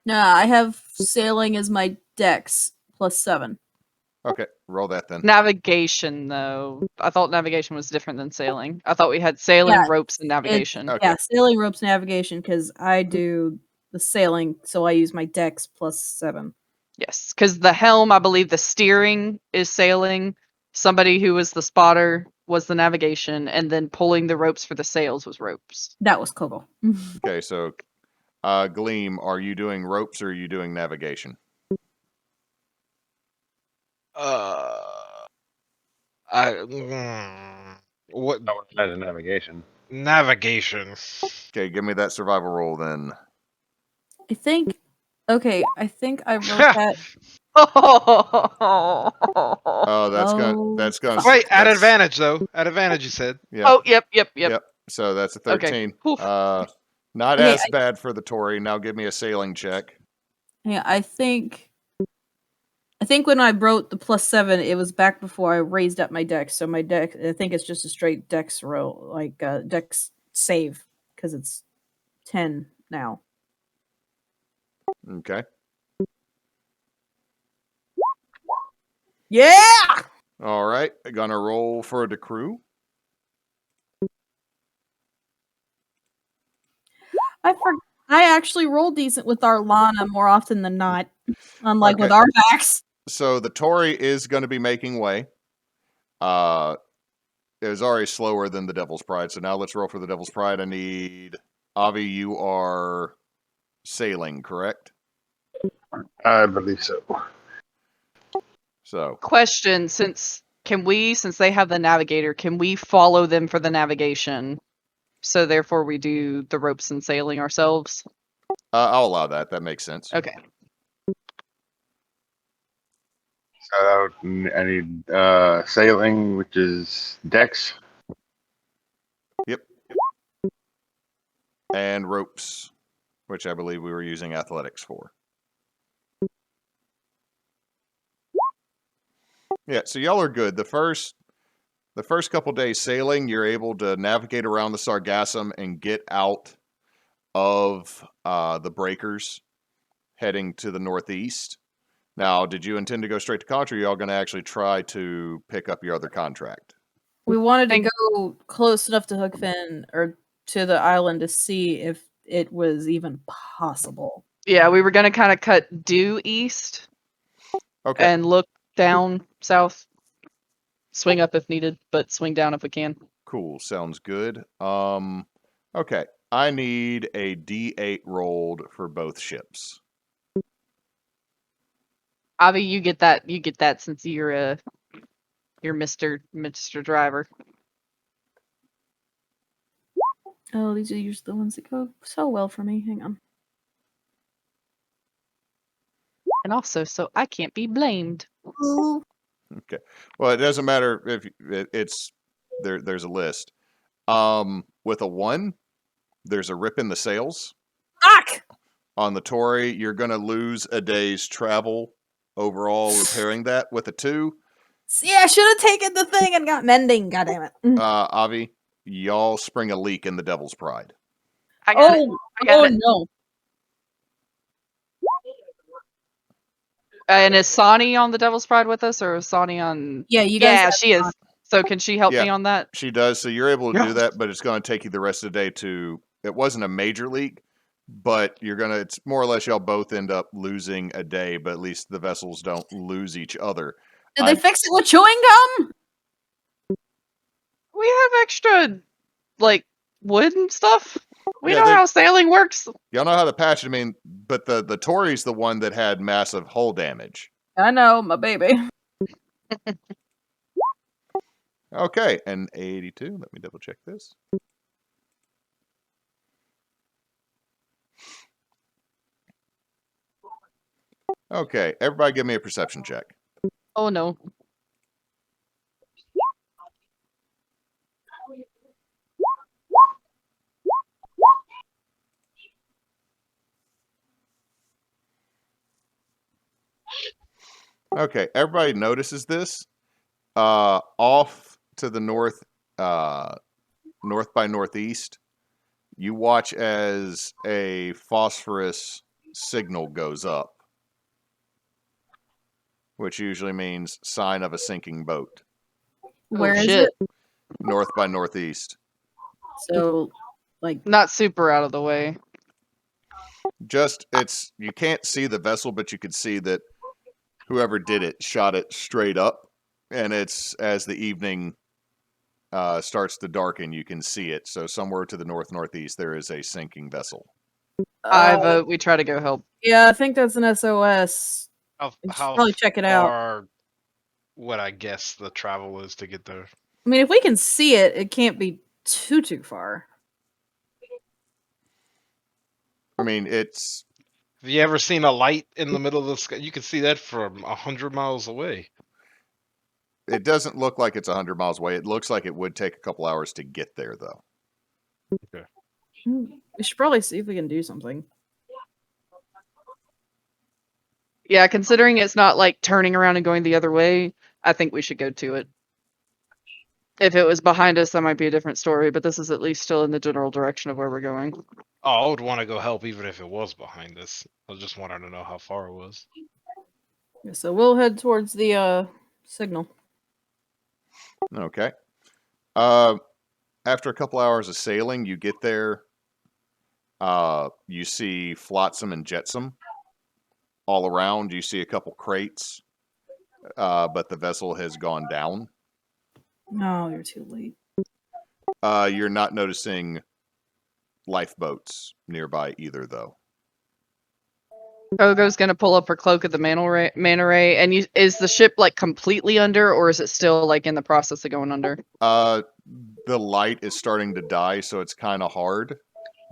Nah, I have sailing as my dex +7. Okay, roll that then. Navigation though. I thought navigation was different than sailing. I thought we had sailing, Yeah, ropes, and navigation. Okay. Yeah, sailing, ropes, navigation, because I do the sailing, so I use my dex +7. Yes, because the helm, I believe the steering is sailing. Somebody who was the spotter was the navigation, and then pulling the ropes for the sails was ropes. That was Kogo. Okay, so Gleam, are you doing ropes or are you doing navigation? What I would imagine navigation. navigation? Okay, give me that survival roll then. I think. Okay, I think I wrote that. Oh, that's Oh, gonna fuck. Wait, at that's- advantage though. At advantage, you said. Yeah. Oh, yep. Yep. So that's a Okay. 13. Oof. Not Okay, as bad for the Tory. Now give me a sailing check. Yeah, I think when I wrote the +7, it was back before I raised up my dex. So my dex, I think it's just a straight dex roll, like dex save, because it's 10 now. Okay. Yeah. All right. Gonna roll for the crew. I actually roll decent with Arlanna more often than not, unlike with Okay. Arvax. So the Tory is going to be making way. It was already slower than the Devil's Pride. So now let's roll for the Devil's Pride. I need Avie. You are sailing, correct? I believe so. So Question: since they have the navigator, can we follow them for the navigation? So therefore, we do the ropes and sailing ourselves. I'll allow that. That makes sense. Okay. So I need sailing, which is dex. Yep. And ropes, which I believe we were using athletics for. Yeah, so y'all are good. The first couple days sailing, you're able to navigate around the Sargassum and get out of the breakers heading to the northeast. Now, did you intend to go straight to contract, or y'all going to actually try to pick up your other contract? We wanted to Thank- go close enough to Hookfin or to the island to see if it was even possible. Yeah, we were gonna kind of cut due east Okay. and look down south. Swing up if needed, but swing down if we can. Cool. Sounds good. Okay. I need a D8 rolled for both ships. Avie, you get that. You get that since you're Mr. Driver. Oh, these are usually the ones that go so well for me. Hang on. And also, so I can't be blamed. Okay. Well, it doesn't matter if it's there. There's a list. With a 1, there's a rip in the sails. Fuck! On the Tory, you're going to lose a day's travel overall repairing that. With a 2, See, I should have taken the thing and got mending. God damn it. Avie, y'all spring a leak in the Devil's Pride. I got it. I got it. No. And is Sonny on the Devil's Pride with us, or is Sonny on? Yeah, you guys. Yeah, she is. So can she help Yeah. me on that? She does, so you're able to do Yes. that, but it's going to take you the rest of the day to. It wasn't a major leak, but you're gonna. It's more or less y'all both end up losing a day, but at least the vessels don't lose each other. Did they fix it with chewing gum? We have extra like wood and stuff. We Yeah, know how sailing works. Y'all know how the patch, I mean, but the Tory's the one that had massive hull damage. I know, my baby. Okay, and 82. Let me double check this. Okay, everybody give me a perception check. Oh no. Okay, everybody notices this. Off to the north, north by northeast, you watch as a phosphorus signal goes up, which usually means sign of a sinking boat. Where is shit. it? North by northeast. So, like, Not super out of the way. Just, you can't see the vessel, but you can see that whoever did it shot it straight up, and it's as the evening starts to darken, you can see it. So somewhere to the northeast, there is a sinking vessel. I vote we try to go help. yeah, I think that's an SOS. How, We should how probably check it out. far would I guess the travel is to get there? I mean, if we can see it, it can't be too far. I mean, it's Have you ever seen a light in the middle of the sky? You can see that from 100 miles away. it doesn't look like it's 100 miles away. It looks like it would take a couple hours to get there, though. We should probably see if we can do something. Yeah, considering it's not like turning around and going the other way, I think we should go to it. If it was behind us, that might be a different story, but this is at least still in the general direction of where we're going. Oh, I would want to go help even if it was behind us. I just wanted to know how far it was. Yeah, so we'll head towards the signal. Okay. After a couple hours of sailing, you get there. You see flotsam and jetsam all around. You see a couple crates, but the vessel has gone down. No, you're too late. You're not noticing lifeboats nearby either, though. Kogo's gonna pull up her cloak at the manta ray, and is the ship like completely under, or is it still like in the process of going under? The light is starting to die, so it's kind of hard,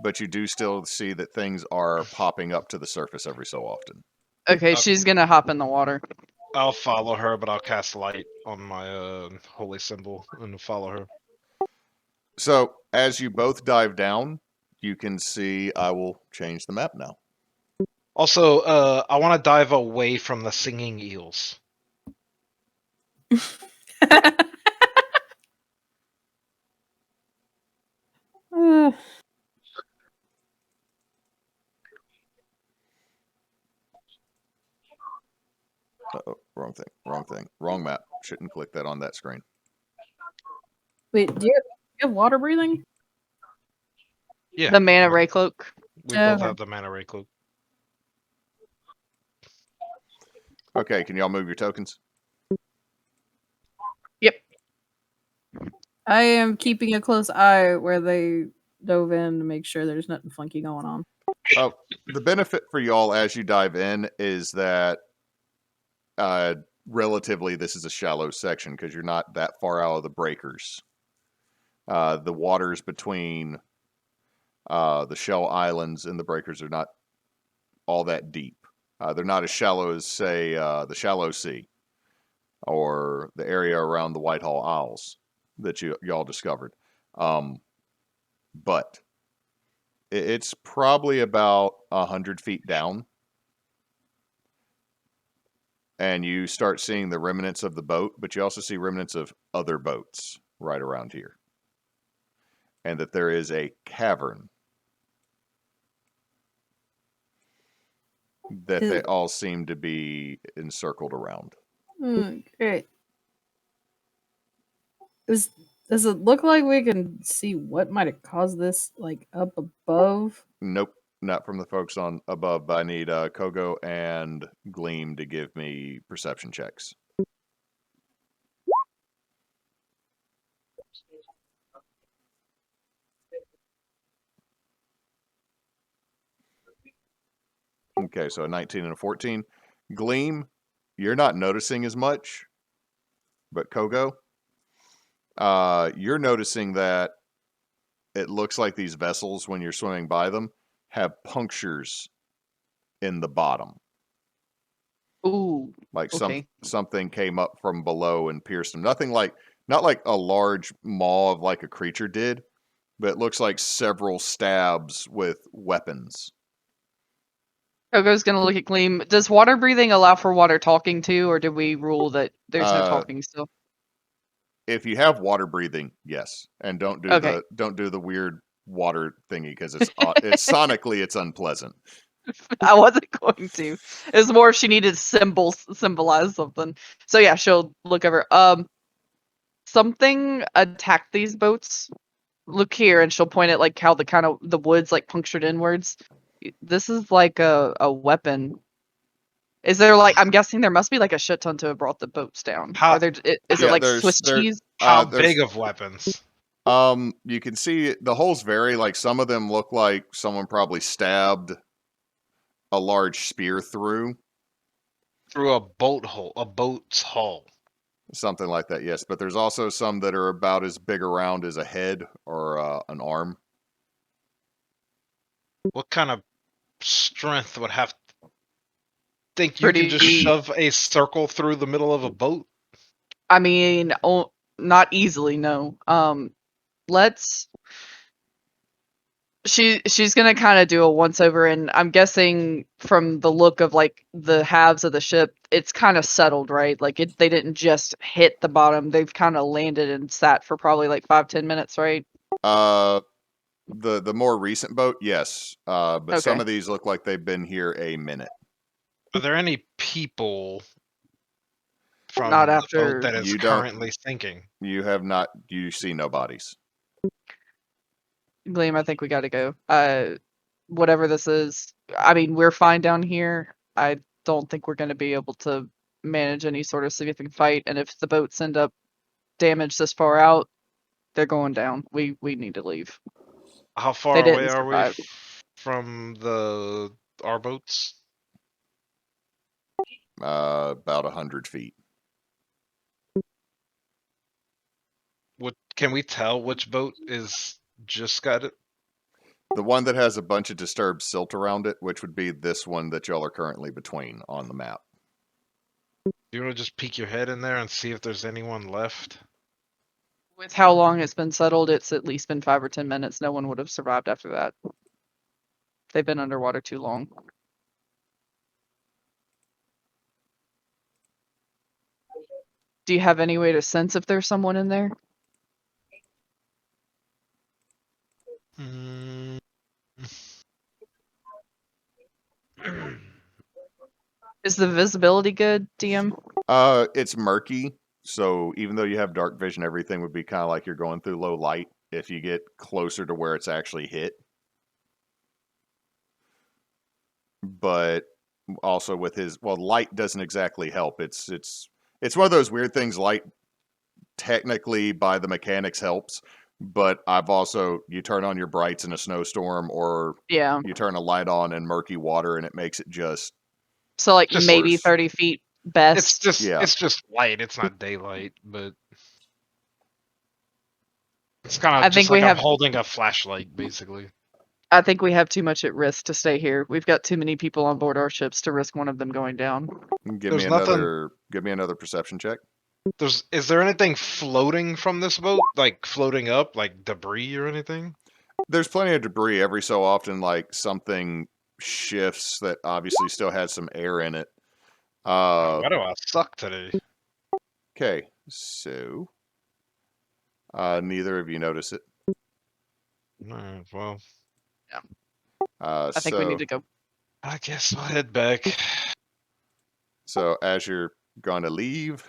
but you do still see that things are popping up to the surface every so often. Okay, she's gonna hop in the water. I'll follow her, but I'll cast light on my holy symbol and follow her. So as you both dive down, you can see, I will change the map now. Also, I want to dive away from the singing eels. Uh-oh, wrong thing. Wrong map. Shouldn't click that on that screen. Wait, do you have water breathing? Yeah, The manta ray cloak. we both Okay. have the manta ray cloak. Okay, can y'all move your tokens? Yep. I am keeping a close eye where they dove in to make sure there's nothing funky going on. The benefit for y'all as you dive in is that relatively this is a shallow section because you're not that far out of the breakers. The waters between the shell islands and the breakers are not all that deep. They're not as shallow as, say, the Shallow Sea or the area around the Whitehall Isles that y'all discovered. But it's probably about 100 feet down. And you start seeing the remnants of the boat, but you also see remnants of other boats right around here. And that there is a cavern that they all seem to be encircled around. Great. Does it look like we can see what might have caused this, like, up above? Nope, not from the folks on above, but I need Kogo and Gleam to give me perception checks. Okay, so a 19 and a 14. Gleam, you're not noticing as much, but Kogo, you're noticing that it looks like these vessels, when you're swimming by them, have punctures in the bottom. Ooh. Like Okay. something came up from below and pierced them. Not like a large maw of like a creature did, but it looks like several stabs with weapons. Kogo's gonna look at Gleam. Does water breathing allow for water talking too, or did we rule that there's no talking still? If you have water breathing, yes, and don't do Okay. the weird water thingy because it's sonically it's unpleasant. I wasn't going to. It was more if she needed symbolize something. So yeah, she'll look over. Something attacked these boats. Look here, and she'll point at like how the woods like punctured inwards. This is like a weapon. Is there like I'm guessing there must be like a shit ton to have brought the boats down. How- Is it like Swiss cheese? How there's- big of weapons? You can see the holes vary. Like some of them look like someone probably stabbed a large spear through. Through a boat's hull. Something like that, yes. But there's also some that are about as big around as a head or an arm. What kind of strength would have? Think you can just Pretty- shove a circle through the middle of a boat? I mean, not easily, no. Let's. She's gonna kind of do a once over, and I'm guessing from the look of like the halves of the ship, it's kind of settled, right? Like they didn't just hit the bottom; they've kind of landed and sat for probably like 5-10 minutes, right? The more recent boat, yes. But some Okay. of these look like they've been here a minute. Are there any people from Not the after- boat that is You don't- currently sinking? You have not. You see no bodies. Gleam, I think we got to go. Whatever this is, I mean, we're fine down here. I don't think we're going to be able to manage any sort of significant fight, and if the boats end up damaged this far out, they're going down. We need to leave. How far They away didn't are we survive. from our boats? About 100 feet. Can we tell which boat is just got it? The one that has a bunch of disturbed silt around it, which would be this one that y'all are currently between on the map. Do you want to just peek your head in there and see if there's anyone left? With how long it's been settled, it's at least been 5 or 10 minutes. No one would have survived after that. They've been underwater too long. Do you have any way to sense if there's someone in there? Mm. Is the visibility good, DM? It's murky, so even though you have dark vision, everything would be kind of like you're going through low light if you get closer to where it's actually hit. But also with light doesn't exactly help. It's one of those weird things. Light technically by the mechanics helps, but you turn on your brights in a snowstorm, or Yeah. you turn a light on in murky water, and it makes it just So like Just maybe worse. 30 feet best. It's just light. It's not daylight, but it's kind I of think just we like I'm have- holding a flashlight, basically. I think we have too much at risk to stay here. We've got too many people on board our ships to risk one of them going down. give There's me another perception check. Is there anything floating from this boat? Like floating up, like debris or anything? There's plenty of debris. Every so often, like something shifts that obviously still has some air in it. Why do I suck today? Okay, so neither of you notice it. Alright, well, I think we need to go. I guess I'll head back. So as you're going to leave,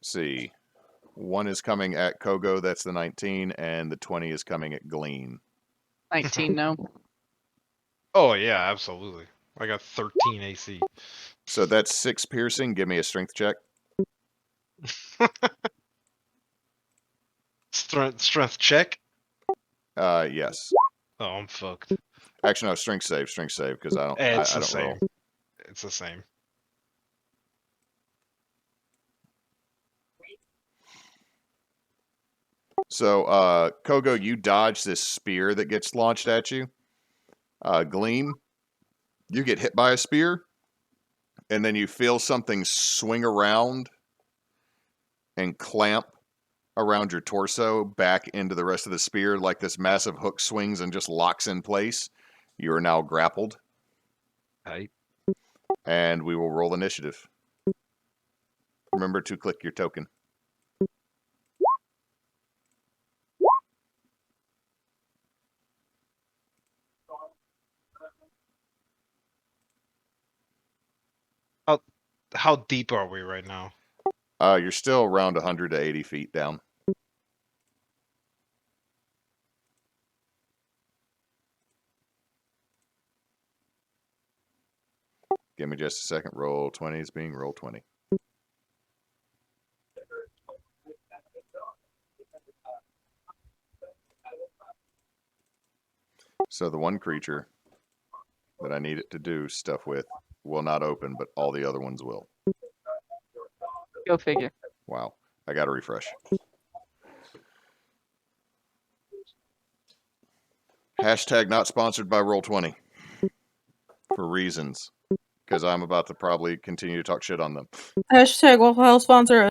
see, one is coming at Kogo, that's the 19, and the 20 is coming at Gleam. 19 no. Oh yeah, absolutely. I got 13 AC. So that's 6 piercing. Give me a strength check. strength check. Yes. Oh, I'm fucked. Actually, no. Strength save, because I don't. It's I the don't roll. same. It's the same. So, Kogo, you dodge this spear that gets launched at you. Gleam, you get hit by a spear, and then you feel something swing around and clamp around your torso back into the rest of the spear, like this massive hook swings and just locks in place. You are now grappled, Right. and we will roll initiative. Remember to click your token. How deep are we right now? You're still around 100 to 80 feet down. Give me just a second. Roll 20 is being roll 20. So the one creature that I need it to do stuff with will not open, but all the other ones will. Go figure. Wow. I got to refresh. Hashtag not sponsored by Roll20 for reasons, because I'm about to probably continue to talk shit on them. Hashtag Waffle House sponsor.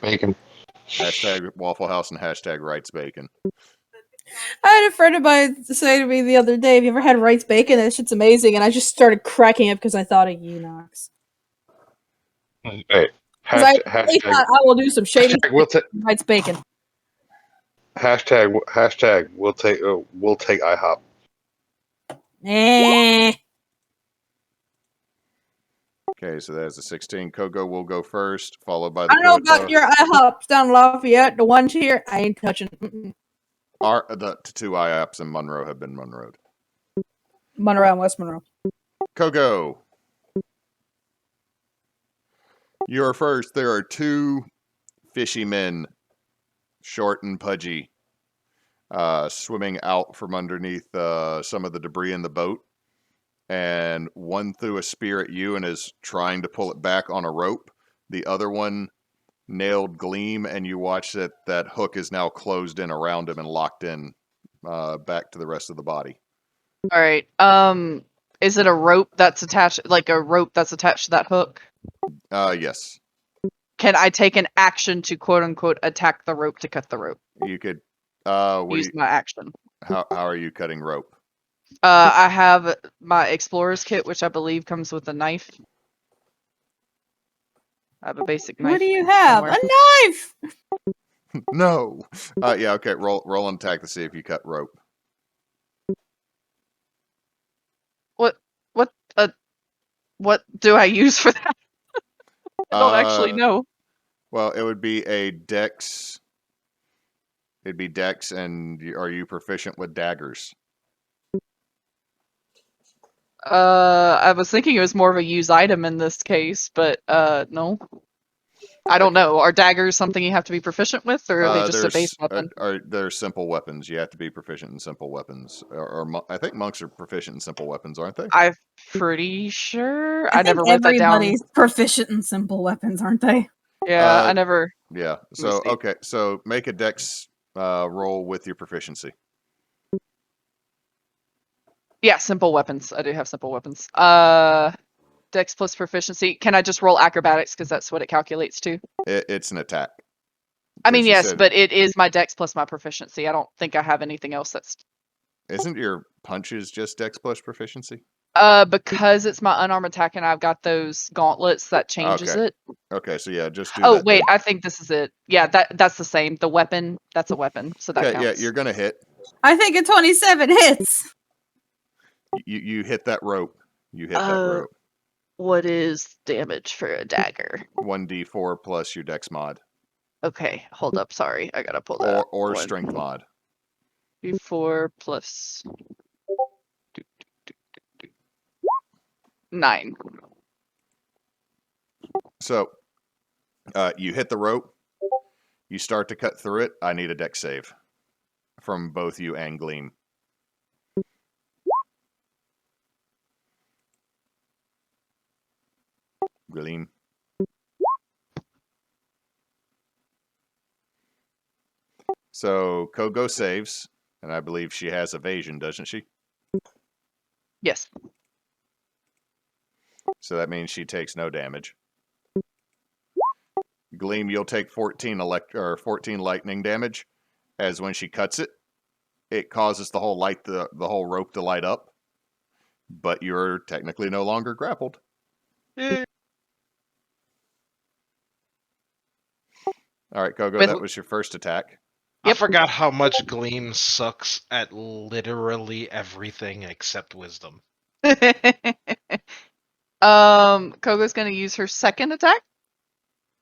Bacon. Hashtag Waffle House and hashtag Wrights Bacon. I had a friend of mine say to me the other day, "Have you ever had Wright's bacon? That shit's amazing." And I just started cracking up because I thought of you, Nox. Hey, Because I really hashtag, thought I will do some shady hashtag we'll take Wright's bacon. hashtag we'll take IHOP. Eh. Okay, so that's a 16. Kogo will go first, followed by I the don't know Koa. about your IHOPs down Lafayette. The ones here, I ain't touching. The two IAPs in Monroe have been Monroe'd. Monroe and West Monroe. Kogo. You're first. There are two fishy men, short and pudgy, swimming out from underneath some of the debris in the boat. And one threw a spear at you and is trying to pull it back on a rope. The other one nailed Gleam, and you watch that hook is now closed in around him and locked in back to the rest of the body. All right. Is it a rope that's attached, like a rope that's attached to that hook? Yes. Can I take an action to quote unquote attack the rope to cut the rope? You could. Use my action. How are you cutting rope? I have my explorer's kit, which I believe comes with a knife. I have a basic knife. What do you have? somewhere. A knife! No. Yeah. Okay. Roll an attack to see if you cut rope. What do I use for that? I don't actually know. Well, it would be a dex. It'd be dex, and are you proficient with daggers? I was thinking it was more of a use item in this case, but no. I don't know. Are daggers something you have to be proficient with, or are they just a base weapon? They're simple weapons. You have to be proficient in simple weapons. I think monks are proficient in simple weapons, aren't they? I'm pretty sure. I think never wrote that down. everybody's proficient in simple weapons, aren't they? Yeah, I never. Yeah. Let me So see. okay. So make a dex roll with your proficiency. Yeah, simple weapons. I do have simple weapons. Dex plus proficiency. Can I just roll acrobatics because that's what it calculates to? It's an attack. I mean, You yes, said- but it is my dex plus my proficiency. I don't think I have anything else that's. Isn't your punches just dex plus proficiency? Because it's my unarmed attack and I've got those gauntlets that changes Okay. it. Okay. So yeah, just do Oh that. wait, then. I think this is it. Yeah, that's the same. The weapon, that's a weapon, so that Okay. counts. Yeah, you're gonna hit. I think a 27 hits. You hit that rope. You hit that rope. What is damage for a dagger? 1d4 plus your dex mod Okay, hold up. Sorry, I gotta pull that up. or strength mod. 4 plus 9. So you hit the rope. you start to cut through it, I need a dex save from both you and Gleam. Gleam. So Kogo saves, and I believe she has evasion, doesn't she? Yes. So that means she takes no damage. Gleam, you'll take 14 lightning damage, as when she cuts it, it causes the whole whole rope to light up, but you're technically no longer grappled. Yeah. All right, Kogo, With- that was your first attack. I Yep. forgot how much Gleam sucks at literally everything except wisdom. Kogo's gonna use her second attack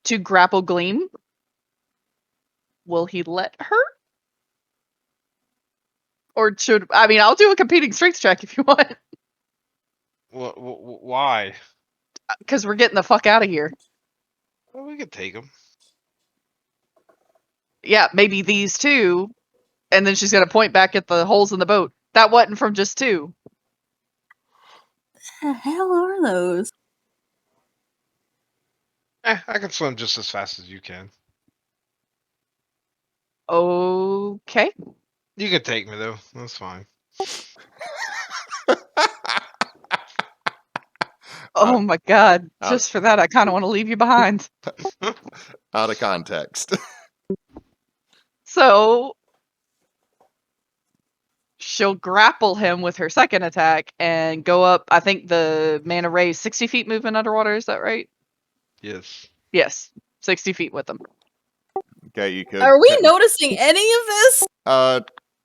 to grapple Gleam. Will he let her? Or I'll do a competing strength check if you want. Why? Because we're getting the fuck out of here. Well, we could take him. Yeah, maybe these two. And then she's gonna point back at the holes in the boat. That wasn't from just two. The hell are those? I can swim just as fast as you can. Okay. You can take me though. That's fine. Oh my god. out- Just for that, I kind of want to leave you behind. Out of context. So she'll grapple him with her second attack and go up. I think the mana ray is 60 feet movement underwater. Is that right? Yes. Yes. 60 feet with them. Okay, you could. Are we noticing any of this?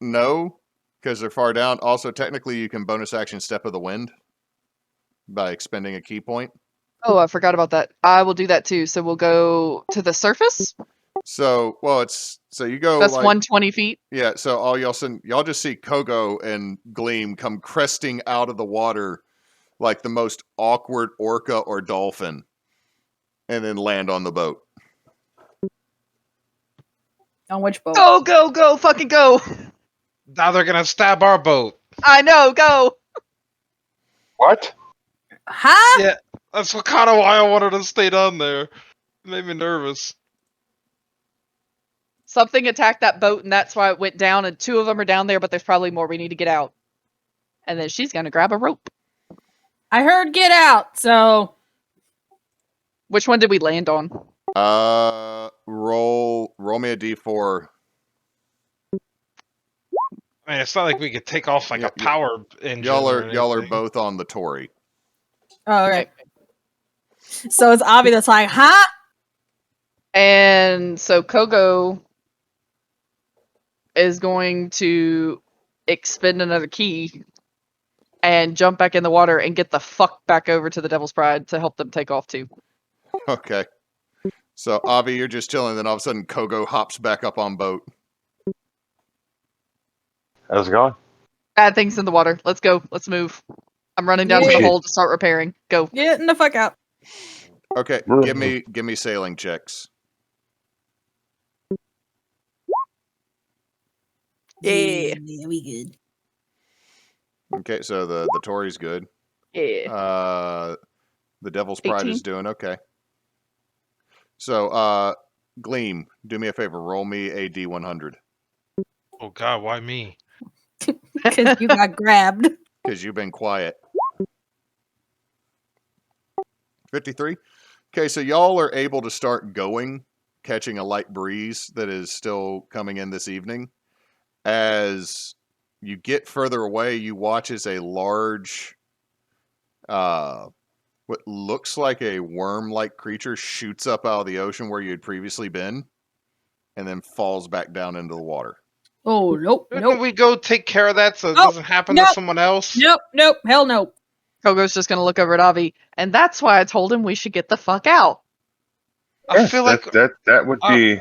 No, because they're far down. Also, technically, you can bonus action Step of the Wind by expending a key point. Oh, I forgot about that. I will do that too. So we'll go to the surface. So, you go That's like 120 feet. yeah. So all y'all just see Kogo and Gleam come cresting out of the water like the most awkward orca or dolphin, and then land on the boat. On which boat? Go, fucking go. Now they're gonna stab our boat. I know, go. What? Huh? Yeah, that's kind of why I wanted to stay down there. It made me nervous. Something attacked that boat and that's why it went down, and two of them are down there, but there's probably more. We need to get out. And then she's gonna grab a rope. I heard get out, so Which one did we land on? Roll me a d4. I mean, it's not like we could take off like Yeah, a power engine. Y'all or are anything. both on the Tory. oh, okay. So it's Avie that's like, huh? And so Kogo is going to expend another key and jump back in the water and get the fuck back over to the Devil's Pride to help them take off too. Okay. So Avie, you're just chilling, then all of a sudden Kogo hops back up on boat. How's it going? Add things in the water. Let's go. Let's move. I'm running down to the Yeah. hole to start repairing. Go. Getting the fuck out. Okay, give me sailing checks. Yeah. Yeah, we good. Okay, so the Tory's good. Yeah. The Devil's Pride 18. is doing okay. So Gleam, do me a favor, roll me a D100 Oh god, why me? Because you got grabbed. because you've been quiet. 53. Okay, so y'all are able to start going, catching a light breeze that is still coming in this evening. As you get further away, you watch as a large, what looks like a worm-like creature shoots up out of the ocean where you had previously been, and then falls back down into the water. Oh, nope, Couldn't nope, we go take care of that so it Nope, doesn't happen nope, to someone else? nope, hell no. Kogo's just gonna look over at Avie, and that's why I told him we should get the fuck out. I Yes, feel like that would be.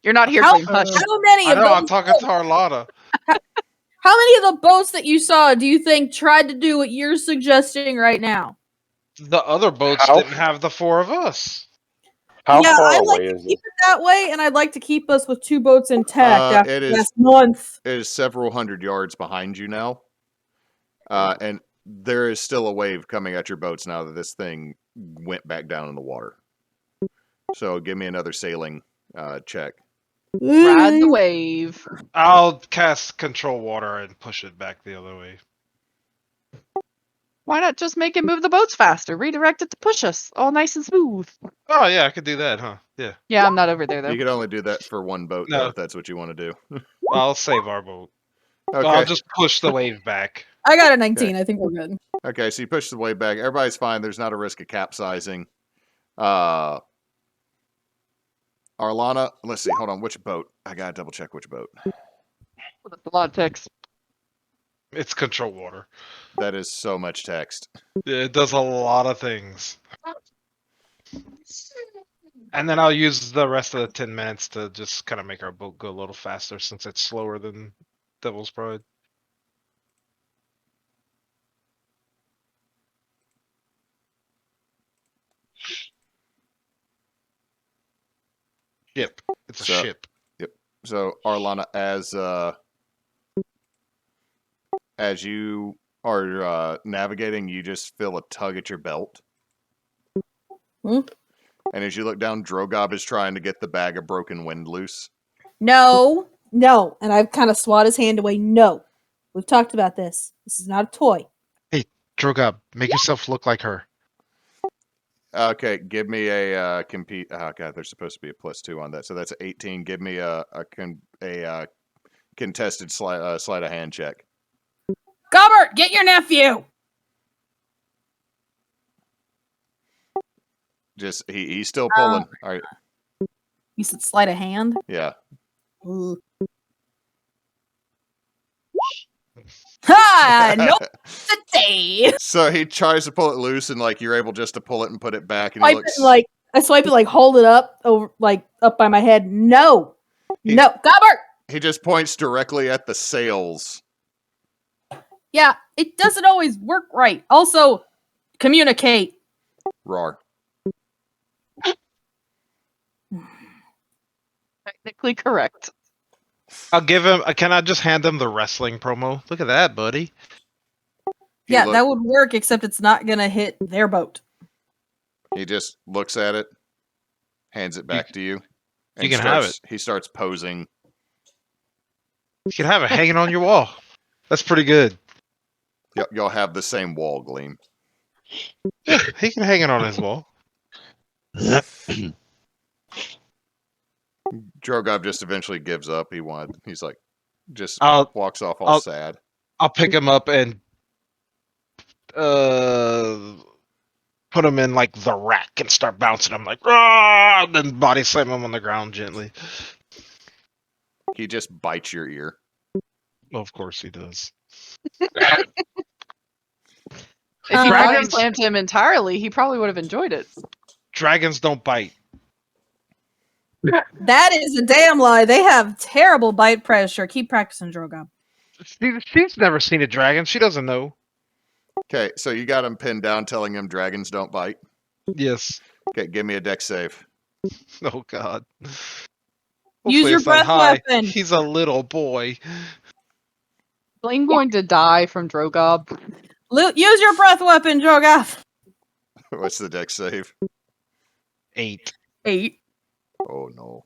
You're not here, How, Gleam. Hush. how many I of know I'm those talking to Arlanna. How many of the boats that you saw do you think tried to do what you're suggesting right now? The other boats How- didn't have the four of us. How yeah, far I'd like away to is keep it? it that way, and I'd like to keep us with 2 boats intact after it is- last month. It is several hundred yards behind you now. And there is still a wave coming at your boats now that this thing went back down in the water. So give me another sailing check. Ride the wave. I'll cast control water and push it back the other way. Why not just make it move the boats faster? Redirect it to push us, all nice and smooth. Oh yeah, I could do that, huh? Yeah. Yeah, I'm not over there though. You can only do that for one boat, No. though, if that's what you want to do. I'll save our boat. Okay. I'll just push the wave back. I got a 19. I think we're good. Okay, so you push the wave back. Everybody's fine. There's not a risk of capsizing. Arlanna, let's see. Hold on. Which boat? I gotta double check which boat. That's a lot of text. It's control water. That is so much text. It does a lot of things. And then I'll use the rest of the 10 minutes to just kind of make our boat go a little faster since it's slower than Devil's Pride. Ship. It's a So- ship. So Arlanna, as you are navigating, you just feel a tug at your belt. Hmm? And as you look down, Drogob is trying to get the bag of broken wind loose. No. And I've kind of swat his hand away. No. We've talked about this. This is not a toy. Drogob, make yourself look like her. Okay, give me a compete. Oh god, there's supposed to be a +2 on that, so that's 18. Give me a contested sleight of hand check. Gobert, get your nephew. Just he's still pulling. All right, You said sleight of hand. yeah. Ugh. Ha! Nope. Today. So he tries to pull it loose, and like you're able just to pull it and put it back, and I swipe it, like hold it up over, like up by my head. No. No, Gobert. he just points directly at the sails. Yeah, it doesn't always work right. Also, communicate. Roar. Technically correct. I'll give him. Can I just hand him the wrestling promo? Look at that, buddy. He Yeah, look- that would work, except it's not gonna hit their boat. He just looks at it, hands it back to you. You can have it. He starts posing. You can have it hanging on your wall. That's pretty good. Y'all have the same wall, Gleam. Yeah, he can hang it on his wall. Drogob just eventually gives up. He's like, just I'll walks off all I'll- sad. I'll pick him up and put him in like the rack and start bouncing him like, "Rah!" and then body slam him on the ground gently. He just bites your ear. Well, of course he does. If you body Dragons- slammed him entirely, he probably would have enjoyed it. Dragons don't bite. That is a damn lie. They have terrible bite pressure. Keep practicing, Drogob. She's never seen a dragon. She doesn't know. Okay, so you got him pinned down, telling him dragons don't bite. Yes. Okay, give me a dex save. Oh God. Use Hopefully your it's not breath high. weapon. He's a little boy. Blaine going to die from Drogob. Use your breath weapon, Drogob. What's the dex save? 8. 8. Oh no.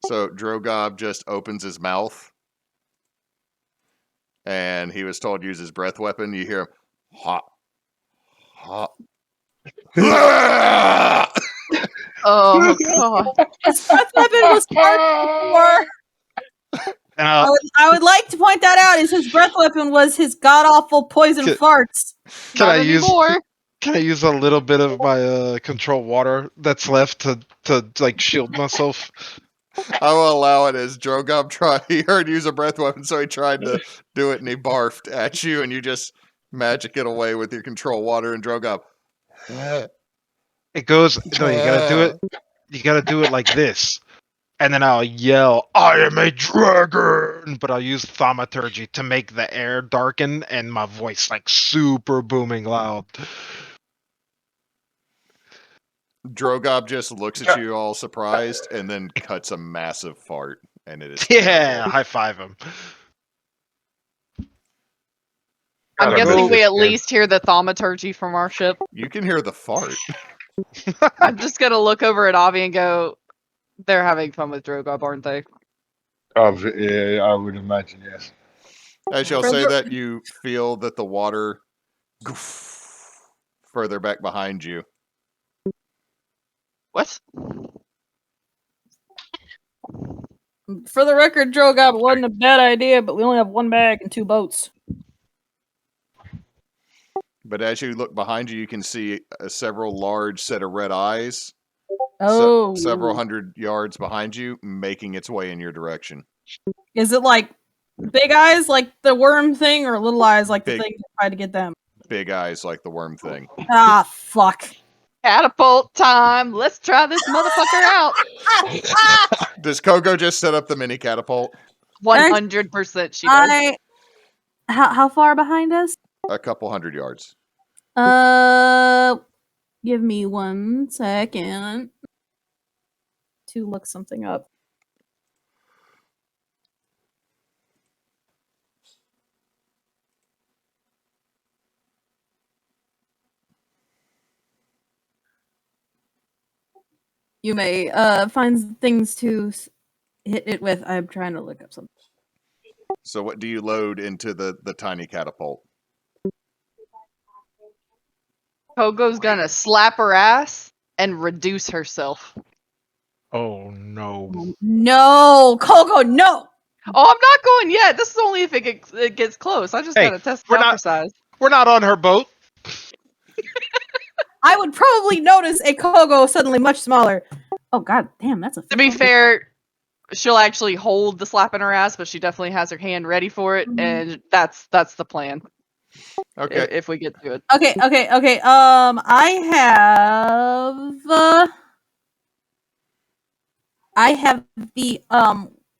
So Drogob just opens his mouth, and he was told to use his breath weapon. You hear him, ha, ha. Oh god. His breath weapon was hard before. And I would like to point that out. Is his breath weapon was his god awful poison Can- farts. can Not I use anymore. can I use a little bit of my control water that's left to like shield myself? I will allow it as Drogob tried. He heard you use a breath weapon, so he tried to do it, and he barfed at you, and you just magic it away with your control water. And Drogob, It goes. No, you gotta do it. You gotta do it like this. And then I'll yell, "I am a dragon!" But I'll use thaumaturgy to make the air darken and my voice like super booming loud. Drogob just looks at you all surprised and then cuts a massive fart, and it is Yeah, terrible. high five him. I'm Gotta guessing miss we this at game. least hear the thaumaturgy from our ship. You can hear the fart. I'm just gonna look over at Avi and go, they're having fun with Drogob, aren't they? Yeah, I would imagine, yes. As y'all For say the- that, you feel that the water further back behind you. What? For the record, Drogob, it wasn't a bad idea, but we only have one bag and 2 boats. But as you look behind you, you can see several large set of red eyes, Oh. several hundred yards behind you, making its way in your direction. Is it like big eyes like the worm thing, or little eyes like the Big. thing that tried to get them? Big eyes like the worm thing. Ah, fuck. Catapult time! Let's try this motherfucker out! Does Kogo just set up the mini catapult? 100% she does. How far behind us? A couple hundred yards. Give me 1 second to look something up. You may find things to hit it with. I'm trying to look up something. So what do you load into the tiny catapult? Kogo's gonna slap her ass and reduce herself. Oh no. No, Kogo, no. Oh, I'm not going yet. This is only if it gets close. I just Hey, gotta test it we're out not- for size. We're not on her boat. I would probably notice a Kogo suddenly much smaller. Oh god damn, that's a. To be fair, she'll actually hold the slap in her ass, but she definitely has her hand ready for it, and that's the plan. Okay. If we get to it. Okay. I have the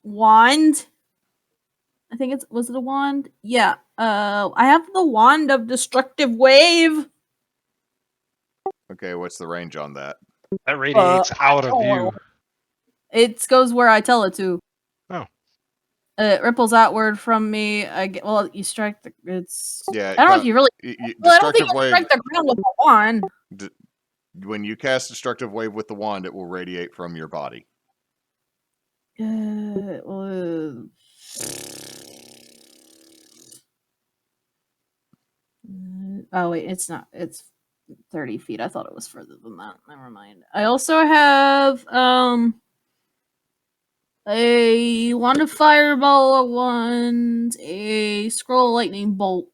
wand. I think was it a wand? Yeah. I have the wand of destructive wave. Okay, what's the range on that? That radiates out of you. It goes where I tell it to. Oh. It ripples outward from me. You strike the. It's. Yeah, I don't know if you really. Well, I don't think destructive you wave. strike the ground with the wand. When you cast destructive wave with the wand, it will radiate from your body. Oh wait, it's not. It's 30 feet. I thought it was further than that. Never mind. I also have a wand of fireball, a wand, a scroll of lightning bolt.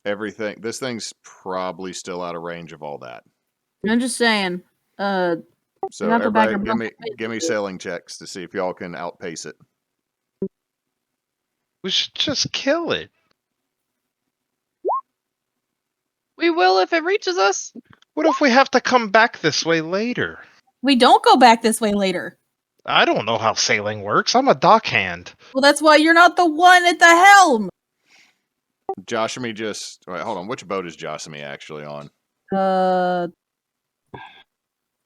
Everything. This thing's probably still out of range of all that. I'm just saying. So Not the back everybody, of give me sailing checks to see if y'all can outpace it. We should just kill it. We will if it reaches us. What if we have to come back this way later? We don't go back this way later. I don't know how sailing works. I'm a dockhand. Well, that's why you're not the one at the helm. Joshimi just. Wait, hold on. Which boat is Joshimi actually on?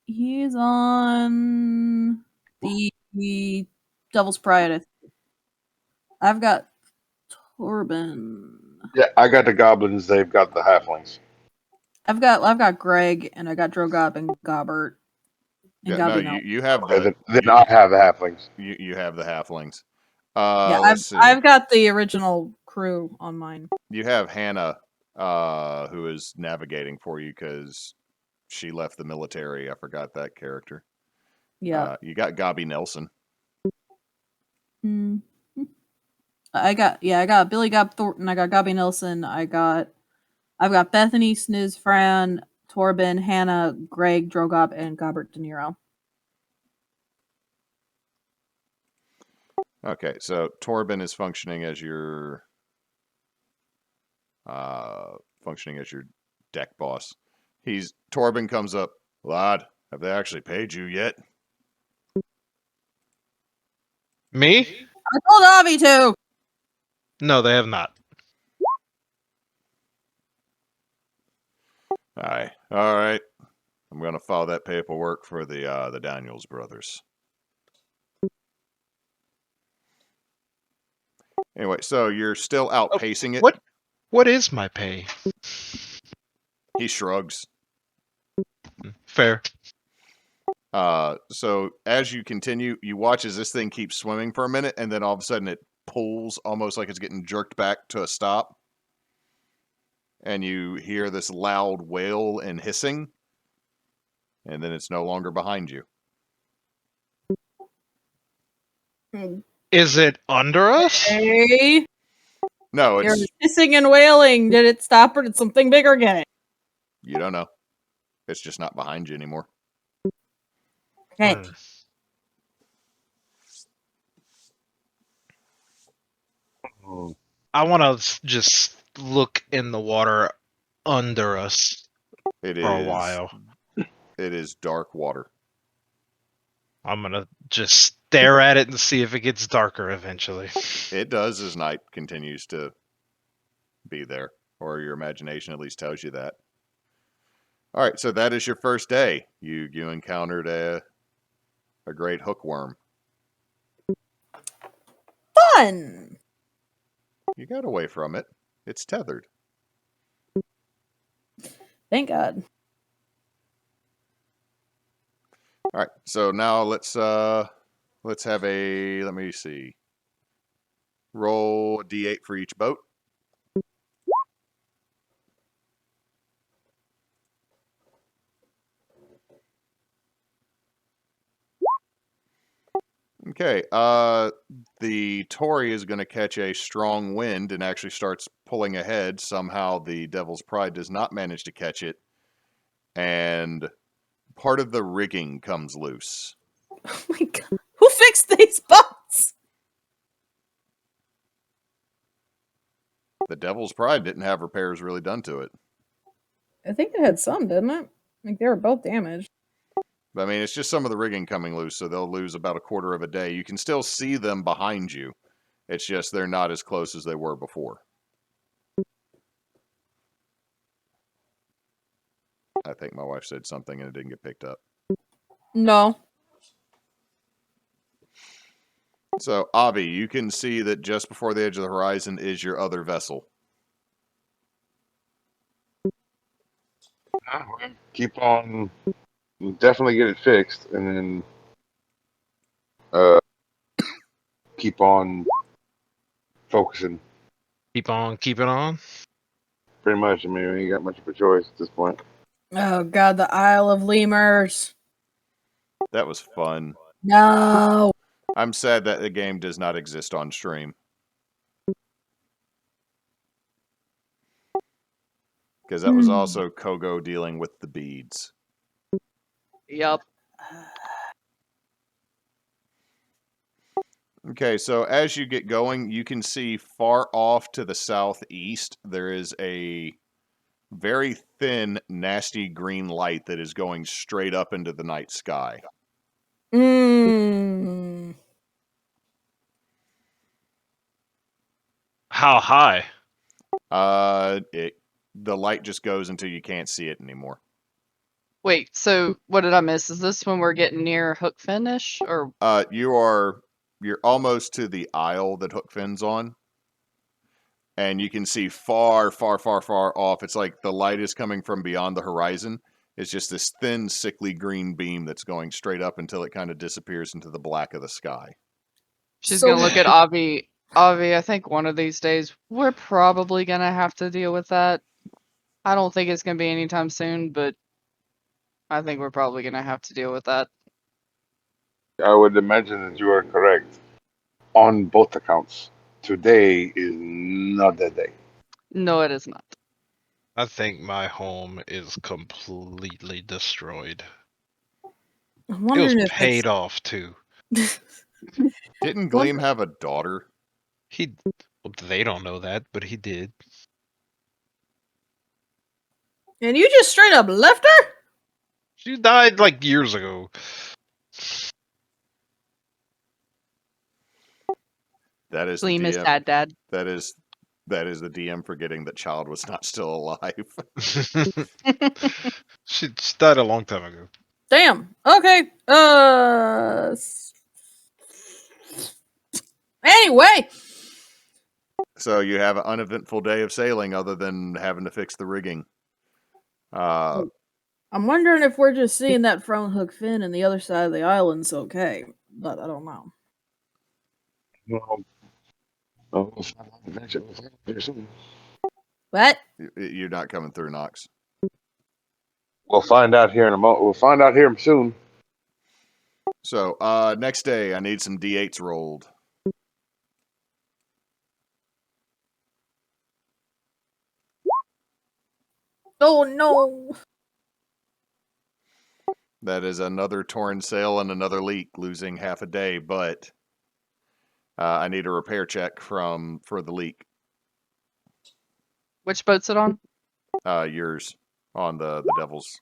He's on the Devil's Pride. I think. I've got Torben. Yeah, I got the goblins. They've got the halflings. I've got Greg and I got Drogob and Gobbert. And Yeah, no, Gabino. you have Okay, the. then I have the halflings. You have the halflings. Yeah, Let's see. I've got the original crew on mine. You have Hannah, who is navigating for you because she left the military. I forgot that character. Yeah. You got Gabi Nelson. I got Billy Gob Thornton, I got Gabi Nelson, I've got Bethany, Sniz, Fran, Torben, Hannah, Greg, Drogob, and Gobbert De Niro. Okay, so Torben is functioning as your deck boss. Torben comes up, lad. Have they actually paid you yet? Me? I told Avie to. No, they have not. Aye. All right. I'm gonna file that paperwork for the Daniels brothers. Anyway, so you're still outpacing it. What is my pay? He shrugs. Fair. So as you continue, you watch as this thing keeps swimming for a minute, and then all of a sudden it pulls, almost like it's getting jerked back to a stop. And you hear this loud wail and hissing, and then it's no longer behind you. Is it under us? Hey, No, you're it's hissing and wailing. Did it stop or did something bigger get it? you don't know. It's just not behind you anymore. Okay. I want to just look in the water under us It for a is while. It is dark water. I'm gonna just stare at it and see if it gets darker eventually. It does as night continues to be there, or your imagination at least tells you that. All right, so that is your first day. You encountered a great hookworm. Fun. You got away from it. It's tethered. Thank God. All right, so now let's have a, let me see. Roll a d8 for each boat. Okay, the Tory is going to catch a strong wind and actually starts pulling ahead. Somehow the Devil's Pride does not manage to catch it, and part of the rigging comes loose. Oh my God. Who fixed these boats? The Devil's Pride didn't have repairs really done to it. I think it had some, didn't it? Like they were both damaged. But, I mean, it's just some of the rigging coming loose, so they'll lose about a quarter of a day. You can still see them behind you. It's just they're not as close as they were before. I think my wife said something and it didn't get picked up. No. So, Avie, you can see that just before the edge of the horizon is your other vessel. Keep on. Definitely get it fixed, and then keep on focusing. Keep on keeping on. Pretty much. I mean, we ain't got much of a choice at this point. Oh God, the Isle of Lemurs. That was fun. No. I'm sad that the game does not exist on stream. Because that was also Kogo dealing with the beads. Yup. Okay, so as you get going, you can see far off to the southeast, there is a very thin, nasty green light that is going straight up into the night sky. How high? The light just goes until you can't see it anymore. Wait, so what did I miss? Is this when we're getting near hook finish, or You're almost to the isle that Hookfin's on. And you can see far, far, far, far off. It's like the light is coming from beyond the horizon. It's just this thin, sickly green beam that's going straight up until it kind of disappears into the black of the sky. she's So- gonna look at Avie? Avie, I think one of these days we're probably gonna have to deal with that. I don't think it's gonna be anytime soon, but I think we're probably gonna have to deal with that. I would imagine that you are correct on both accounts. Today is not that day. No, it is not. I think my home is completely destroyed. I'm It was wondering if paid off too. Didn't Gleam have a daughter? Well, they don't know that, but he did. And you just straight up left her? She died like years ago. That is Gleam the is DM. sad, Dad. That is the DM forgetting that child was not still alive. She died a long time ago. Damn. Okay. Anyway. So you have an uneventful day of sailing, other than having to fix the rigging. I'm wondering if we're just seeing that front hook fin and the other side of the island's okay, but I don't know. We'll find out eventually. We'll find out very soon. What? You're not coming through, Nox. We'll find out here in a moment. We'll find out here soon. So next day, I need some D8s rolled. Oh no. That is another torn sail and another leak, losing half a day. But I need a repair check for the leak. Which boat's it on? Yours on the Devils.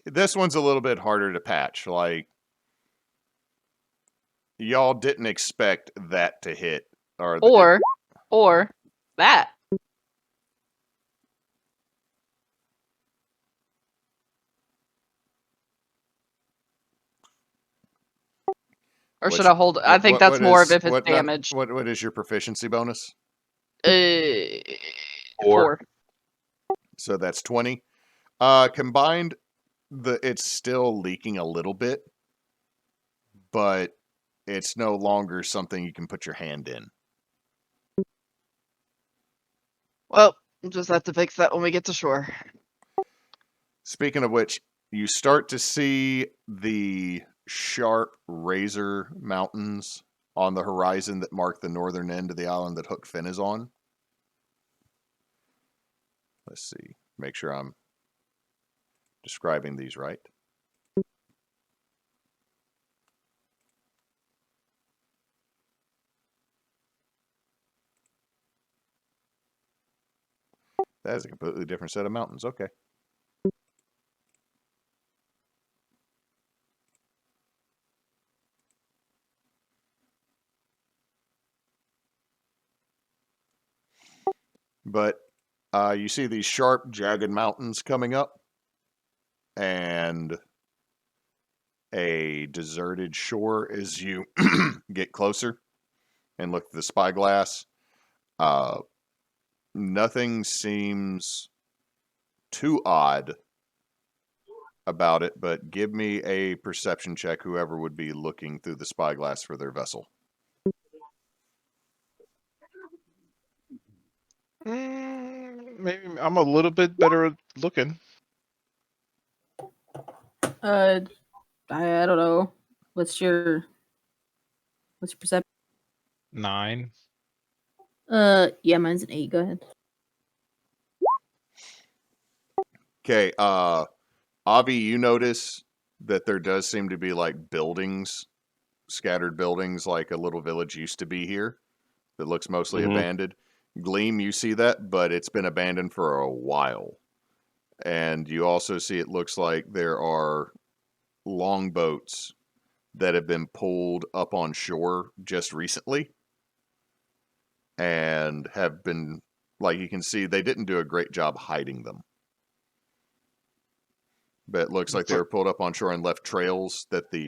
This one's a little bit harder to patch. Like, y'all didn't expect that to hit, Or that. Or should I hold? I think that's more of if it's damage. What is your proficiency bonus? 4. So that's 20. Combined, it's still leaking a little bit, but it's no longer something you can put your hand in. Well, we'll just have to fix that when we get to shore. Speaking of which, you start to see the sharp razor mountains on the horizon that mark the northern end of the island that Hook Fin is on. Let's see. Make sure I'm describing these right. That is a completely different set of mountains. Okay. But you see these sharp, jagged mountains coming up, and a deserted shore as you get closer and look at the spyglass. Nothing seems too odd about it, but give me a perception check, whoever would be looking through the spyglass for their vessel. Maybe I'm a little bit better at looking. I don't know. What's your perception? 9. Yeah, mine's an 8. Go ahead. Okay, Avie, you notice that there does seem to be like buildings, scattered buildings, like a little village used to be here that looks mostly abandoned. Gleam, you see that, but it's been abandoned for a while. And you also see it looks like there are longboats that have been pulled up on shore just recently and have been, like you can see, they didn't do a great job hiding them. But it looks like they were pulled up on shore and left trails that the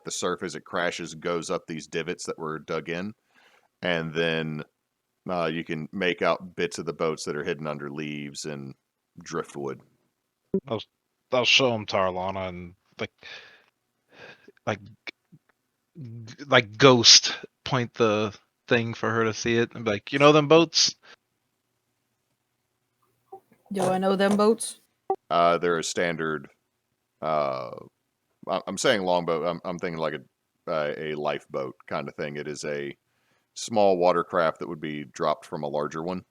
surf, as it crashes, goes up these divots that were dug in. And then you can make out bits of the boats that are hidden under leaves and driftwood. I'll show them to Arlanna and like ghost point the thing for her to see it and be like, you know them boats? Do I know them boats? They're a standard. I'm saying longboat. I'm thinking like a lifeboat kind of thing. It is a small watercraft that would be dropped from a larger one.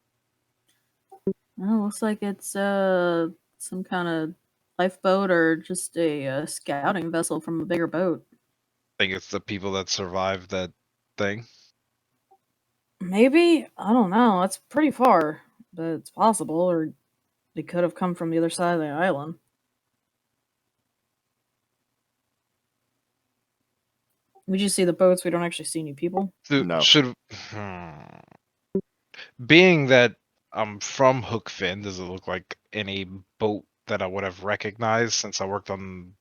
Oh, looks like it's some kind of lifeboat or just a scouting vessel from a bigger boat. I think it's the people that survived that thing. Maybe? I don't know. That's pretty far, but it's possible. Or they could have come from the other side of the island. We just see the boats. We don't actually see any people. No. Being that I'm from Hookfin, does it look like any boat that I would have recognized since I worked on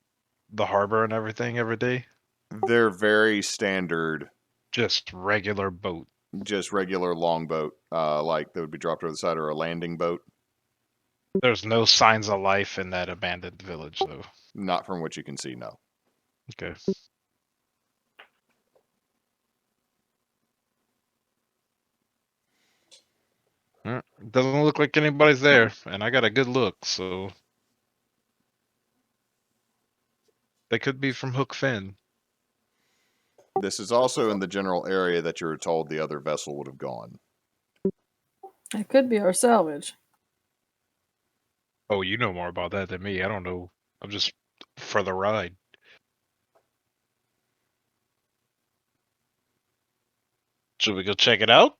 the harbor and everything every day? They're very standard, Just regular boat. just regular longboat, like that would be dropped over the side, or a landing boat. There's no signs of life in that abandoned village, though. Not from what you can see, no. Okay. Doesn't look like anybody's there, and I got a good look, so they could be from Hookfin. This is also in the general area that you were told the other vessel would have gone. It could be our salvage. Oh, you know more about that than me. I don't know. I'm just for the ride. Should we go check it out?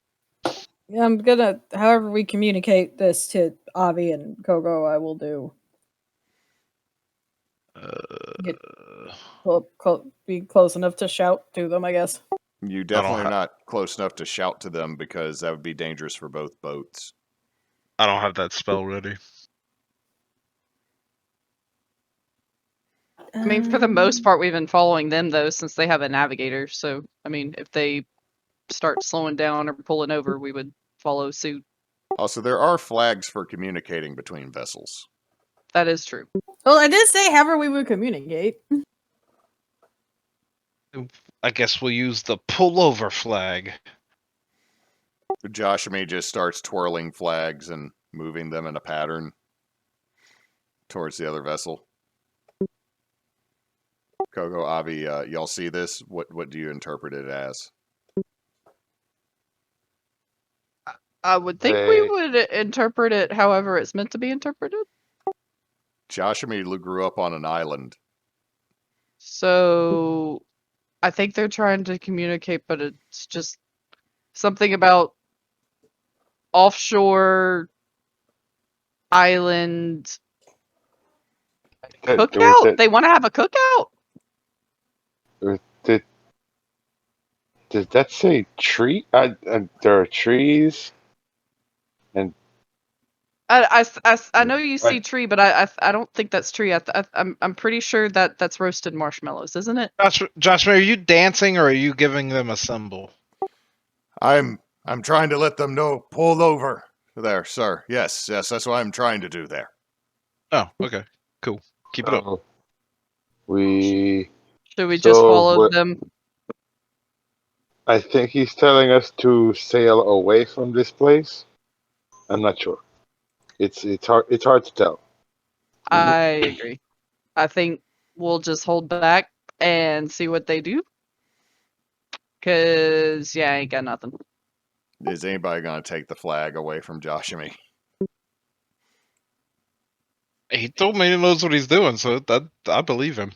Yeah, I'm gonna. However, we communicate this to Avie and Kogo, I will do. Get be close enough to shout to them, I guess. You definitely are not close enough to shout to them because that would be dangerous for both boats. I don't have that spell ready. I mean, for the most part, we've been following them though, since they have a navigator. So, I mean, if they start slowing down or pulling over, we would follow suit. Also, there are flags for communicating between vessels. That is true. Well, I did say however we would communicate. I guess we'll use the pullover flag. Joshua just starts twirling flags and moving them in a pattern towards the other vessel. Kogo, Avie, y'all see this? What do you interpret it as? I would think we would interpret it however it's meant to be interpreted. Joshua grew up on an island. So I think they're trying to communicate, but it's just something about offshore island cookout. They want to have a cookout. Does that say tree? There are trees, and I know you see tree, but I don't think that's tree. I'm pretty sure that that's roasted marshmallows, isn't it? Josh, are you dancing or are you giving them a symbol? I'm trying to let them know. Pull over there, sir. Yes, that's what I'm trying to do there. Oh, okay, cool. Keep it up. Should we just follow them? I think he's telling us to sail away from this place. I'm not sure. It's hard to tell. I agree. I think we'll just hold back and see what they do. Cause I ain't got nothing. Is anybody gonna take the flag away from Josh and me? He told me he knows what he's doing, so that I believe him.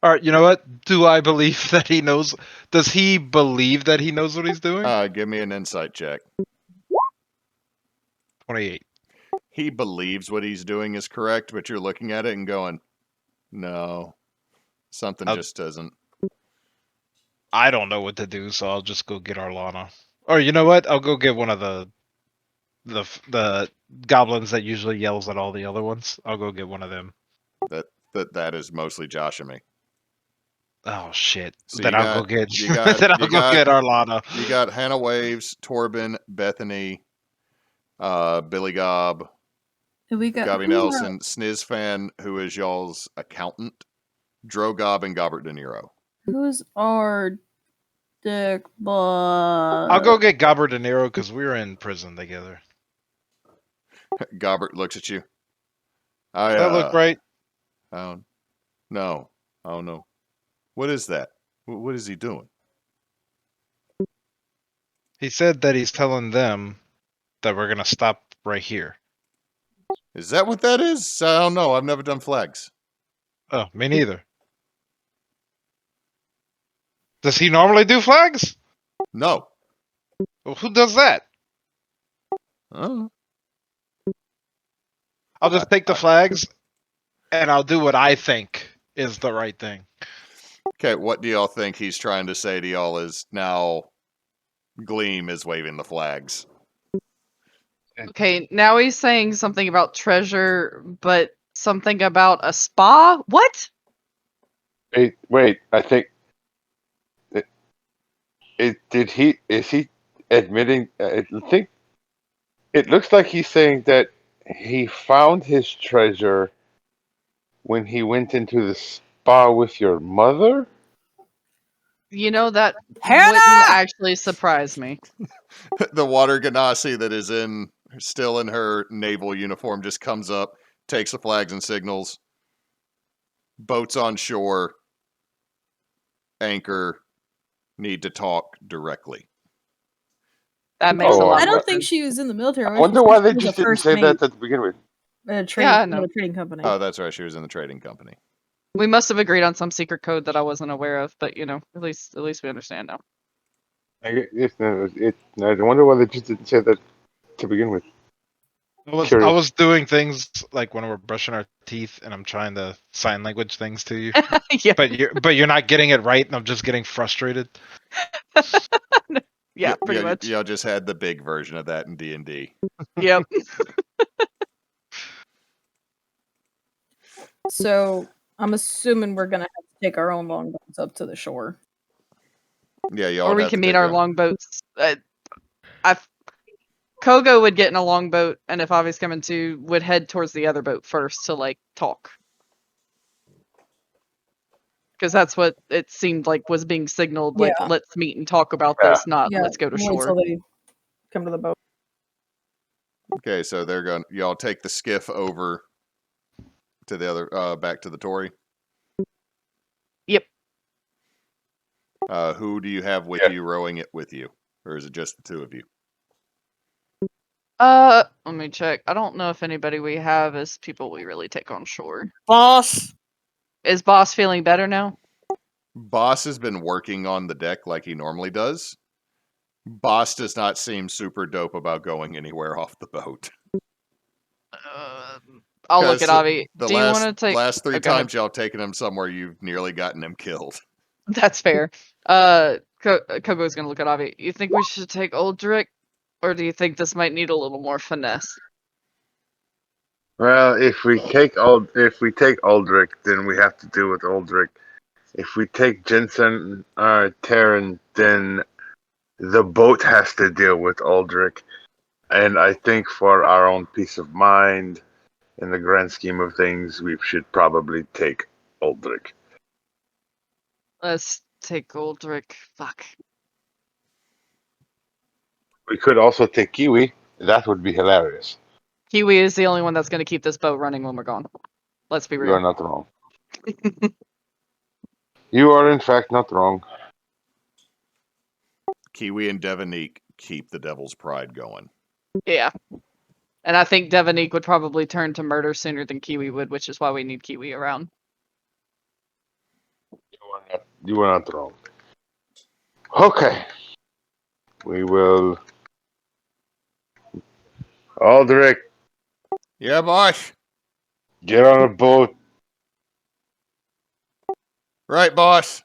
All right, you know what? Do I believe that he knows? Does he believe that he knows what he's doing? Give me an insight check. 28. He believes what he's doing is correct, but you're looking at it and going, no, something just doesn't. I don't know what to do, so I'll just go get Arlanna. Or you know what? I'll go get one of the goblins that usually yells at all the other ones. I'll go get one of them. That is mostly Josh and me. Oh shit! So then I'll go get. Then I'll go get Arlanna. You got Hannah Waves, Torben, Bethany, Billy Gob, Gobby Nelson, Sniz Fan, who is y'all's accountant, Drogob, and Gobbert De Niro. Who's our dick boy? I'll go get Gobbert De Niro because we were in prison together. Gobbert looks at you. That look right? No. Oh no. What is that? What is he doing? He said that he's telling them that we're gonna stop right here. Is that what that is? I don't know. I've never done flags. Oh, me neither. Does he normally do flags? No. Well, who does that? Oh. I'll just take the flags and I'll do what I think is the right thing. Okay, what do y'all think he's trying to say to y'all is now Gleam is waving the flags? Okay, now he's saying something about treasure, but something about a spa? What? Wait, I think is he admitting? I think it looks like he's saying that he found his treasure when he went into the spa with your mother. You know, that Hannah! wouldn't actually surprise me. The water ganassi that is still in her naval uniform just comes up, takes the flags and signals, boats on shore, anchor, need to talk directly. That makes a Oh, lot I more don't think sense. she was in the military. I wonder why they just didn't say that to begin with. Yeah, I know. A trading company. Oh, that's right. She was in the trading company. We must have agreed on some secret code that I wasn't aware of, but at least we understand now. I wonder why they just didn't say that to begin with. I Curious. was doing things like when we're brushing our teeth, and I'm trying to sign language things to you, Yeah, but you're not getting it right, and I'm just getting frustrated. yeah, pretty much. Y'all just had the big version of that in D&D. Yep. So I'm assuming we're gonna have to take our own longboats up to the shore. Yeah, y'all Or would we have can to meet take our a- longboats. Kogo would get in a longboat, and if Avie's coming too, would head towards the other boat first to talk. Because that's what it seemed like was being signaled. Yeah. Let's meet and talk about Yeah. this, not Yeah, let's go to wait shore. till they come to the boat. Okay, so y'all take the skiff over to the other back to the Tory. Yep. Who do you have with Yeah. you rowing it with you? Or is it just the two of you? Let me check. I don't know if anybody we have is people we really take on shore. Boss. Is Boss feeling better now? Boss has been working on the deck like he normally does. Boss does not seem super dope about going anywhere off the boat. I'll look at 'Cause Avie. The Do you want to take? last three Oh, go ahead. times y'all taken him somewhere, you've nearly gotten him killed. That's fair. Kogo's gonna look at Avie. You think we should take Uldrick, or do you think this might need a little more finesse? Well, if we take Uldrick, then we have to deal with Uldrick. If we take Jensen Terran, then the boat has to deal with Uldrick. And I think for our own peace of mind, in the grand scheme of things, we should probably take Uldrick. Let's take Uldrick. Fuck. We could also take Kiwi. That would be hilarious. Kiwi is the only one that's gonna keep this boat running when we're gone. Let's be You are real. not wrong. You are, in fact, not wrong. Kiwi and Devonique keep the Devil's Pride going. Yeah. And I think Devonique would probably turn to murder sooner than Kiwi would, which is why we need Kiwi around. You are not wrong. Okay. We will. Uldrick, Yeah, boss. get on a boat. Right, boss.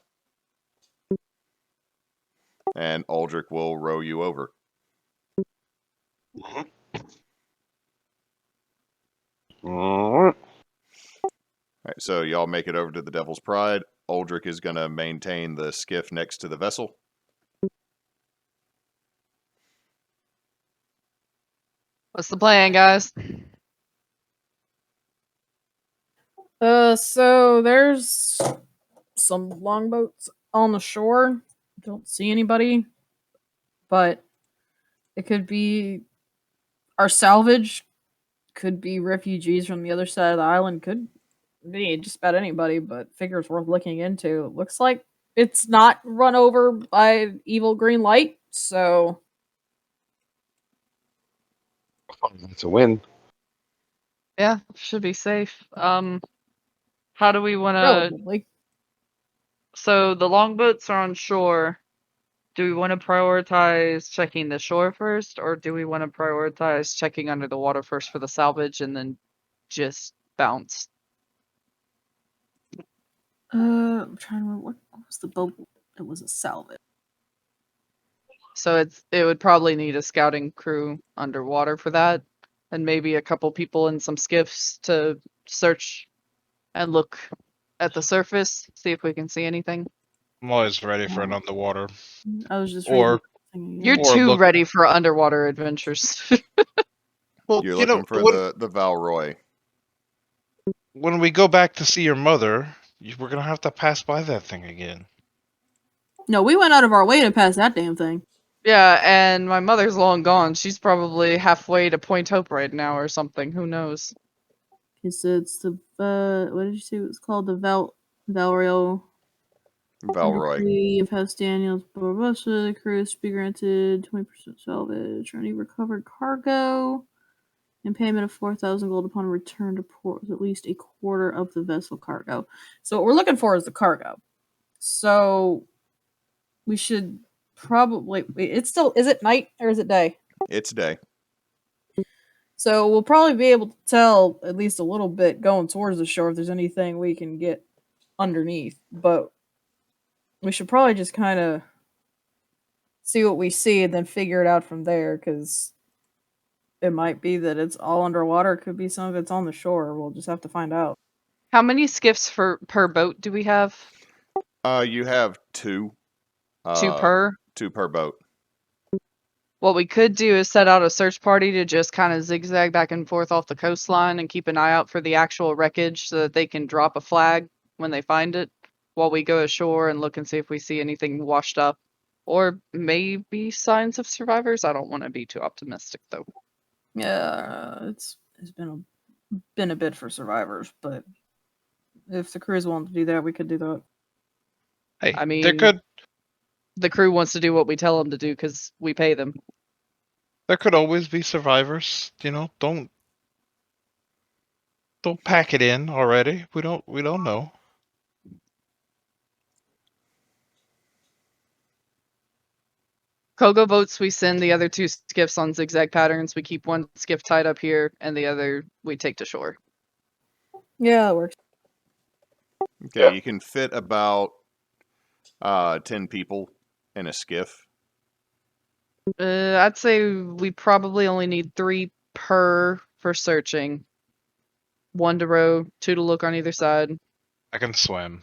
And Uldrick will row you over. Alright. All right, so y'all make it over to the Devil's Pride. Uldrick is going to maintain the skiff next to the vessel. What's the plan, guys? So there's some longboats on the shore. Don't see anybody, but it could be our salvage. Could be refugees from the other side of the island. Could be just about anybody, but figures worth looking into. Looks like it's not run over by evil green light, so It's a win. Yeah, should be safe. How do we want to? relatively. So the longboats are on shore. Do we want to prioritize checking the shore first, or do we want to prioritize checking under the water first for the salvage and then just bounce? I'm trying to remember what was the boat. It was a salvage. So it would probably need a scouting crew underwater for that, and maybe a couple people in some skiffs to search and look at the surface, see if we can see anything. I'm always ready for an underwater. I was just Or reading. You're Or too look- ready for underwater adventures. well, You're you know, looking for the Valroy. when we go back to see your mother, we're gonna have to pass by that thing again. No, we went out of our way to pass that damn thing. Yeah, and my mother's long gone. She's probably halfway to Point Hope right now or something. Who knows? So it's the what did you say it was called? The Valrio. Valroy. Decree of House Daniels, Barbosa, the crew is to be granted 20% salvage or any recovered cargo and payment of 4,000 gold upon return to port with at least a quarter of the vessel cargo. So what we're looking for is the cargo. So we should probably it's still, is it night or is it day? It's day. So we'll probably be able to tell at least a little bit going towards the shore if there's anything we can get underneath. But we should probably just kind of see what we see and then figure it out from there, because it might be that it's all underwater. It could be some of it's on the shore. We'll just have to find out. How many skiffs per boat do we have? You have two. Two per? Two per boat. What we could do is set out a search party to just kind of zigzag back and forth off the coastline and keep an eye out for the actual wreckage so that they can drop a flag when they find it while we go ashore and look and see if we see anything washed up. Or maybe signs of survivors. I don't want to be too optimistic though. Yeah, it's been a bit for survivors, but if the crew is willing to do that, we could do that. Hey, I mean, they're good. The crew wants to do what we tell them to do because we pay them. There could always be survivors. You know, don't pack it in already. We don't know. Kogo votes we send the other two skiffs on zigzag patterns. We keep one skiff tied up here and the other we take to shore. Yeah, it works. Okay, Yeah. you can fit about 10 people in a skiff. I'd say we probably only need 3 per for searching. 1 to row, 2 to look on either side. I can swim.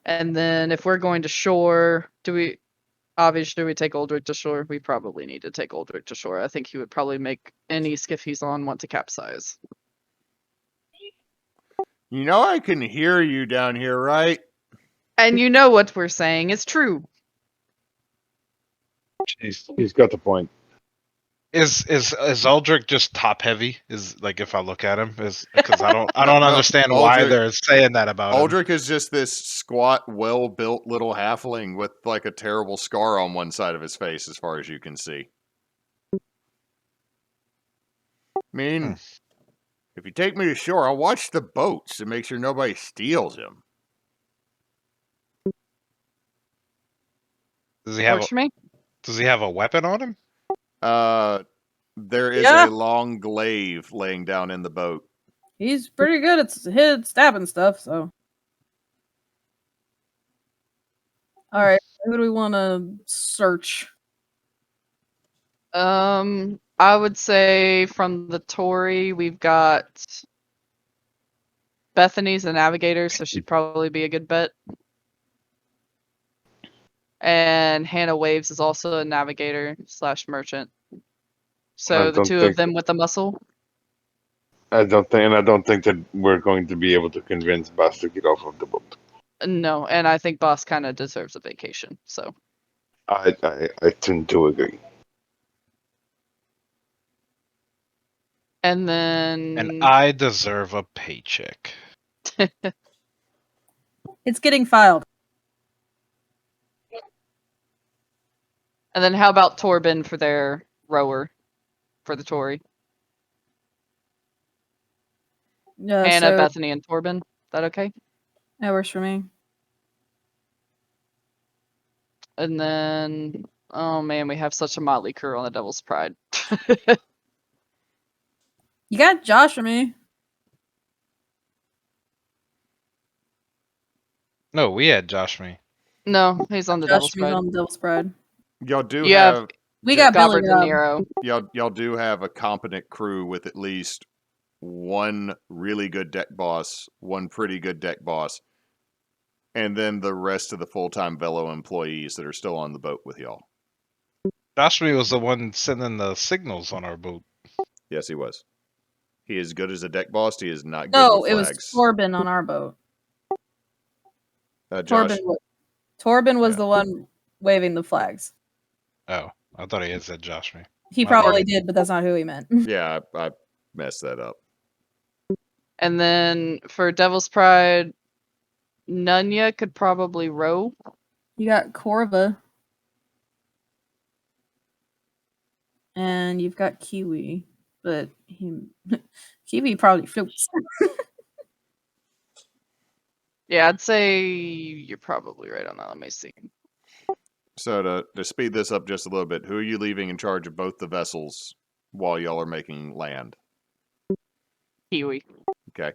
And then if we're going to shore, obviously do we take Aldrich to shore? We probably need to take Aldrich to shore. I think he would probably make any skiff he's on want to capsize. You know I can hear you down here, right? And you know what we're saying. It's true. He's got the point. Is Aldrich just top heavy? Is like if I look at him, is because I don't No, understand why Aldrich- they're saying that about him. Aldrich is just this squat, well-built little halfling with like a terrible scar on one side of his face, as far as you can see. I mean, if you take me to shore, I'll watch the boats to make sure nobody steals him. Does he have Works for me. Does he have a weapon on him? There is Yeah. a long glaive laying down in the boat. He's pretty good at stabbing stuff, so. Alright, who do we want to search? I would say from the Tory, we've got Bethany's a navigator, so she'd probably be a good bet. And Hannah Waves is also a navigator / merchant. So I the don't two of think- them with the muscle. I don't think that we're going to be able to convince Bas to get off of the boat. No, and I think Boss kind of deserves a vacation. So I tend to agree. and then And I deserve a paycheck. It's getting filed. and then how about Torben for their rower for the Tory? Yeah, Hannah, so Bethany, and Torben. Is that okay? that works for me. And then, oh man, we have such a motley crew on the Devil's Pride. You got Josh or me. No, we had Josh me. No, he's on the Devil's Josh means Pride. on the Devil's Pride. Y'all do You have- have We got Billy Gobbert and Rob. Nero. y'all do have a competent crew with at least one really good deck boss, one pretty good deck boss, and then the rest of the full-time Velo employees that are still on the boat with y'all. Josh me was the one sending the signals on our boat. Yes, he was. He is good as a deck boss. He is not good No, with it was flags. Torben on our boat. Josh, Torben was Yeah. the one waving the flags. Oh, I thought he had said Josh me. He My probably bad. did, but that's not who he meant. yeah, I messed that up. And then for Devil's Pride, Nunya could probably row. You got Corva. And you've got Kiwi. But Kiwi probably floats. Yeah, I'd say you're probably right on that. Let me see. So to speed this up just a little bit, who are you leaving in charge of both the vessels while y'all are making land? Kiwi. Okay.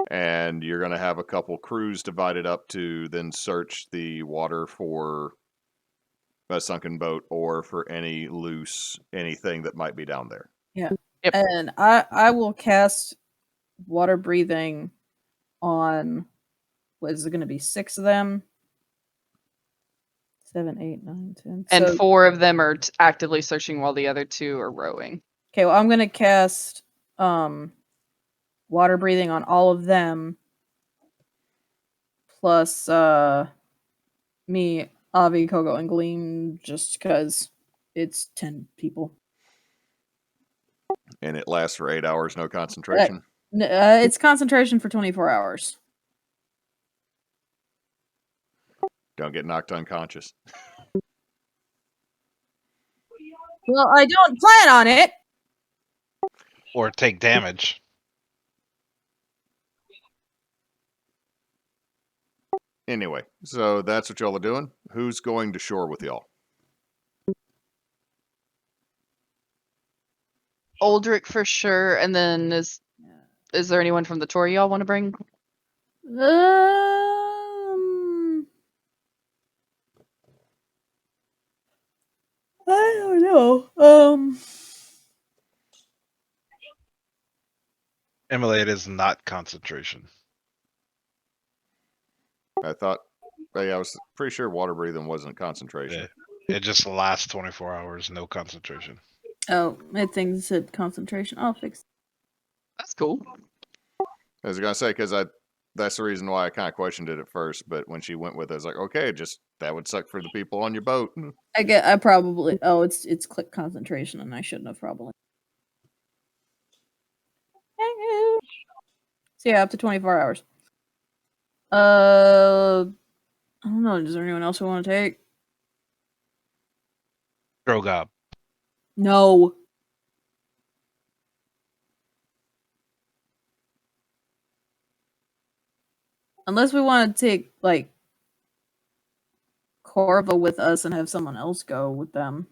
And you're going to have a couple crews divided up to then search the water for a sunken boat or for any loose anything that might be down there. Yeah. Yep. And I will cast water breathing on, what is it going to be, 6 of them? 7, 8, 9, 10. And So, 4 of them are actively searching while the other 2 are rowing. okay, well, I'm going to cast water breathing on all of them. Plus me, Avie, Kogo, and Gleam, just because it's 10 people. And it lasts for 8 hours, no concentration. It's concentration for 24 hours. Don't get knocked unconscious. Well, I don't plan on it. Or take damage. Anyway, so that's what y'all are doing. Who's going to shore with y'all? Aldrich for sure. And then is there anyone from the Tory y'all want to bring? I don't know. Emulate is not concentration. I thought, I was pretty sure water breathing wasn't concentration. It just lasts 24 hours, no concentration. Oh, I think it said concentration. I'll fix it. That's cool. I was gonna say because that's the reason why I kind of questioned it at first, but when she went with it, I was like, okay, just that would suck for the people on your boat. I probably. Oh, it's click concentration, and I shouldn't have probably. So yeah, up to 24 hours. I don't know. Is there anyone else who want to take? Drogob. No. Unless we want to take like Corva with us and have someone else go with them.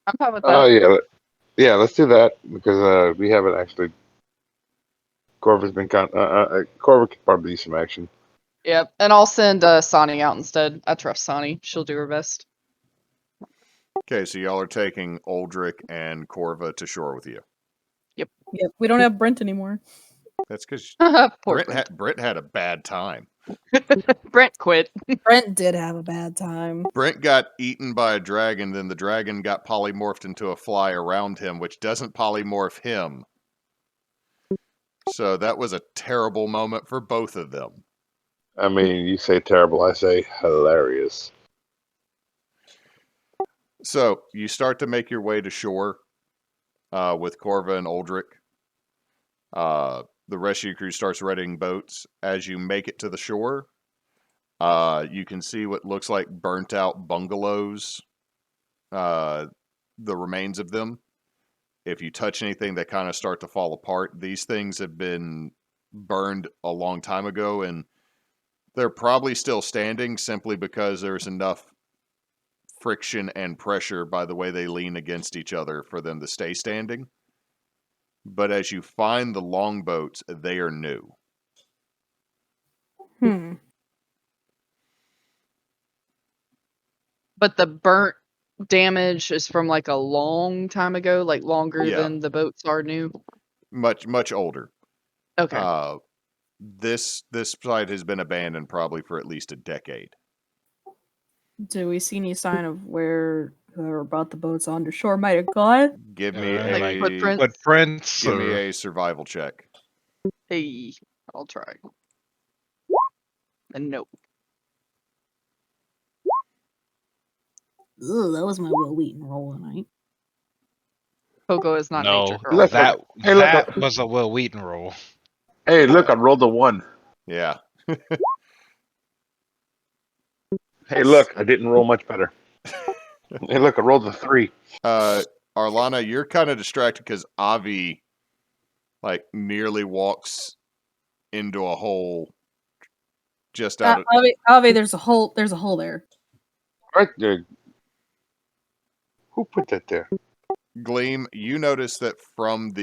I'm fine with that. Oh yeah, let's do that because we haven't actually. Corva's been Corva could probably do some action. Yep. And I'll send Sonny out instead. I trust Sonny. She'll do her best. Okay, so y'all are taking Aldrich and Corva to shore with you. Yep. We don't have Brent anymore. That's because Poor Brent had a bad time. Brent quit. Brent did have a bad time. Brent got eaten by a dragon, then the dragon got polymorphed into a fly around him, which doesn't polymorph him. So that was a terrible moment for both of them. I mean, you say terrible, I say hilarious. So you start to make your way to shore with Corva and Aldrich. The rest of your crew starts readying boats. As you make it to the shore, you can see what looks like burnt out bungalows, the remains of them. If you touch anything, they kind of start to fall apart. These things have been burned a long time ago, and they're probably still standing simply because there's enough friction and pressure by the way they lean against each other for them to stay standing. but as you find the longboats, they are new. But the burnt damage is from like a long time ago, like longer Yeah. than the boats are new. Much older. Okay. This site has been abandoned probably for at least a decade. Do we see any sign of where whoever brought the boats onto shore might have gone? Give me Like a footprints. give me or- a survival check. Hey, I'll try. And nope. Ugh, that was my Will Wheaton roll tonight. Kogo is not No, nature girl. Look, that hey, look, that was a Will Wheaton roll. Hey, look, I rolled a 1. Yeah. Hey, look, I didn't roll much better. Hey, look, I rolled a 3. Arlanna, you're kind of distracted because Avie like nearly walks into a hole just out of Avie, there's a hole. There's a hole there. Right there. Who put that there? Gleam. You notice that from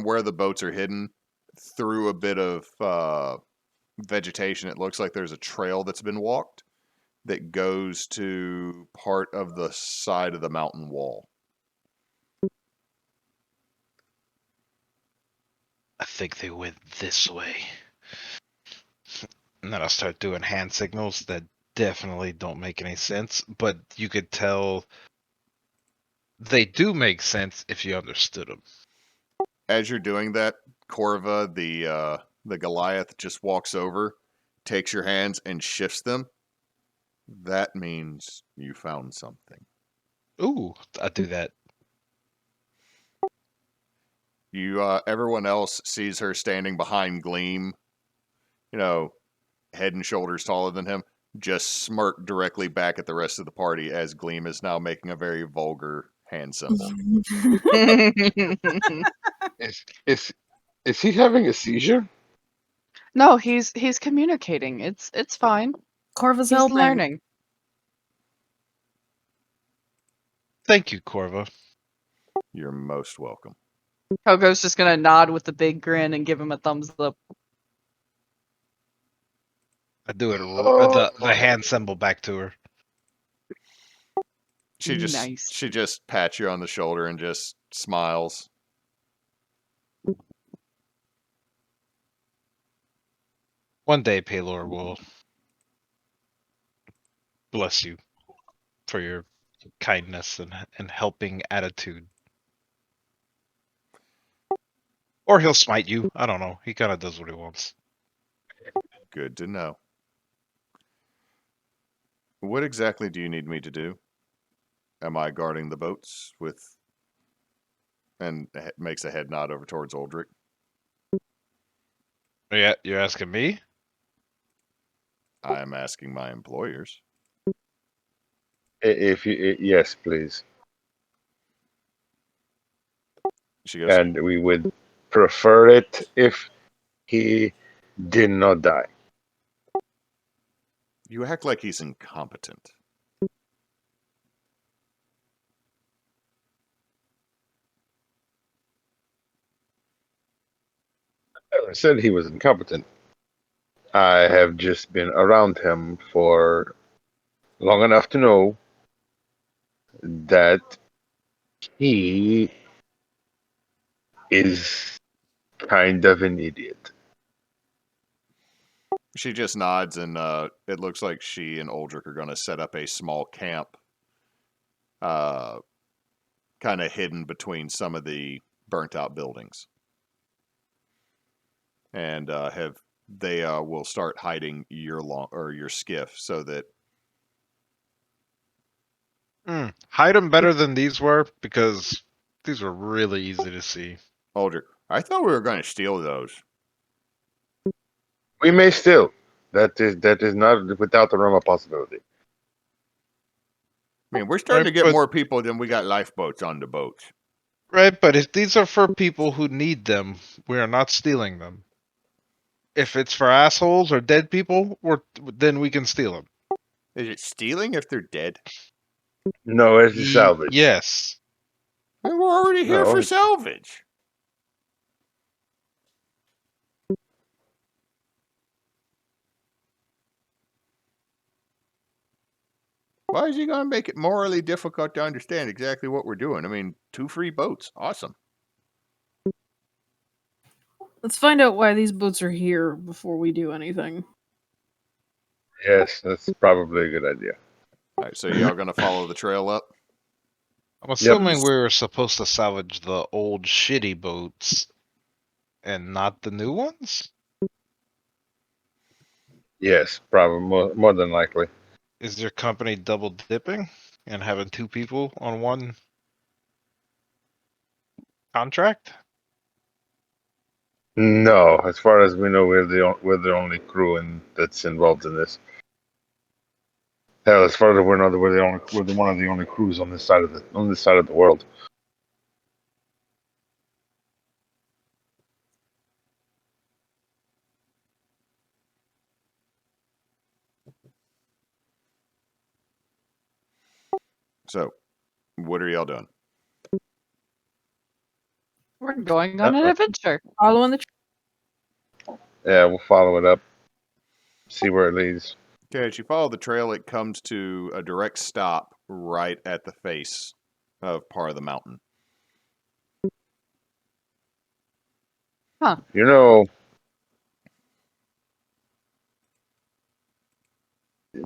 where the boats are hidden, through a bit of vegetation, it looks like there's a trail that's been walked that goes to part of the side of the mountain wall. I think they went this way. And then I'll start doing hand signals that definitely don't make any sense, but you could tell they do make sense if you understood them. As you're doing that, Corva, the Goliath, just walks over, takes your hands, and shifts them. That means you found something. Ooh, I do that. Everyone else sees her standing behind Gleam, head and shoulders taller than him, just smirk directly back at the rest of the party as Gleam is now making a very vulgar hand symbol. Is he having a seizure? No, he's communicating. It's fine. Corva's He's helping. learning. Thank you, Corva. You're most welcome. Kogo's just gonna nod with a big grin and give him a thumbs up. I do it Oh. the hand symbol back to her. She Nice. just pats you on the shoulder and just smiles. One day, Paylor will bless you for your kindness and helping attitude. Or he'll smite you. I don't know. He kind of does what he wants. Good to know. What exactly do you need me to do? Am I guarding the boats with... And makes a head nod over towards Aldrich. Yeah, you're asking me? I am asking my employers. If you, yes, please. She goes, And we would prefer it if he did not die. you act like he's incompetent. I never said he was incompetent. I have just been around him for long enough to know that he is kind of an idiot. She just nods, and it looks like she and Aldrich are going to set up a small camp, kind of hidden between some of the burnt-out buildings, and they will start hiding your skiff so that Hide them better than these were because these were really easy to see. Aldrich. I thought we were going to steal those. We may still. That is not without the realm of possibility. I mean, we're starting Right, to get but- more people than we got lifeboats on the boats. Right, but if these are for people who need them, we are not stealing them. If it's for assholes or dead people, then we can steal them. Is it stealing if they're dead? No, it's a salvage. Yes. And we're already here No. for salvage. Why is he going to make it morally difficult to understand exactly what we're doing? I mean, 2 free boats. Awesome. Let's find out why these boats are here before we do anything. Yes, that's probably a good idea. All right, so y'all going to follow the trail up? I'm assuming we were supposed to salvage the old shitty boats and not the new ones? Yes, probably more than likely. Is your company double dipping and having 2 people on one contract? No, as far as we know, we're the only crew that's involved in this. Hell, as far as we know, we're one of the only crews on this side of the world. So, what are y'all doing? We're going on an Uh-oh. adventure. Following the Yeah, we'll follow it up, see where it leads. Okay, as you follow the trail, it comes to a direct stop right at the face of part of the mountain. You know, this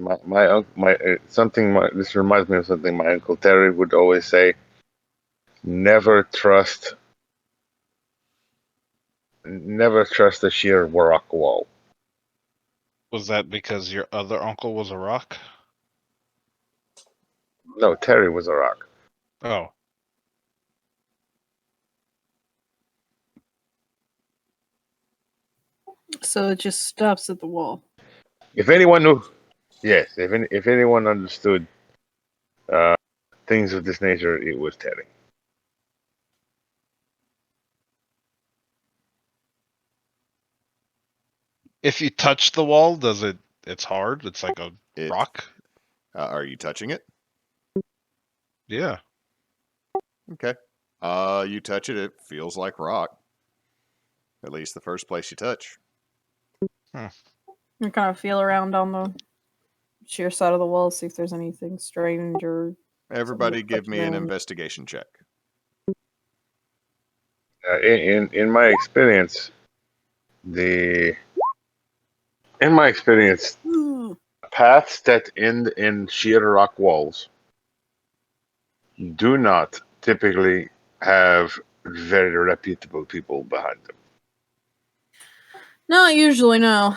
reminds me of something my uncle Terry would always say: never trust a sheer rock wall. Was that because your other uncle was a rock? No, Terry was a rock. Oh. So it just stops at the wall. If anyone knew, yes, if anyone understood things of this nature, it was Terry. If you touch the wall, it's hard? It's like a It- rock? Are you touching it? Yeah. Okay. You touch it, it feels like rock. At least the first place you touch. You kind of feel around on the sheer side of the wall, see if there's anything strange or. Everybody give me an touching. investigation check. In my experience, paths that end in sheer rock walls do not typically have very reputable people behind them. Not usually, no.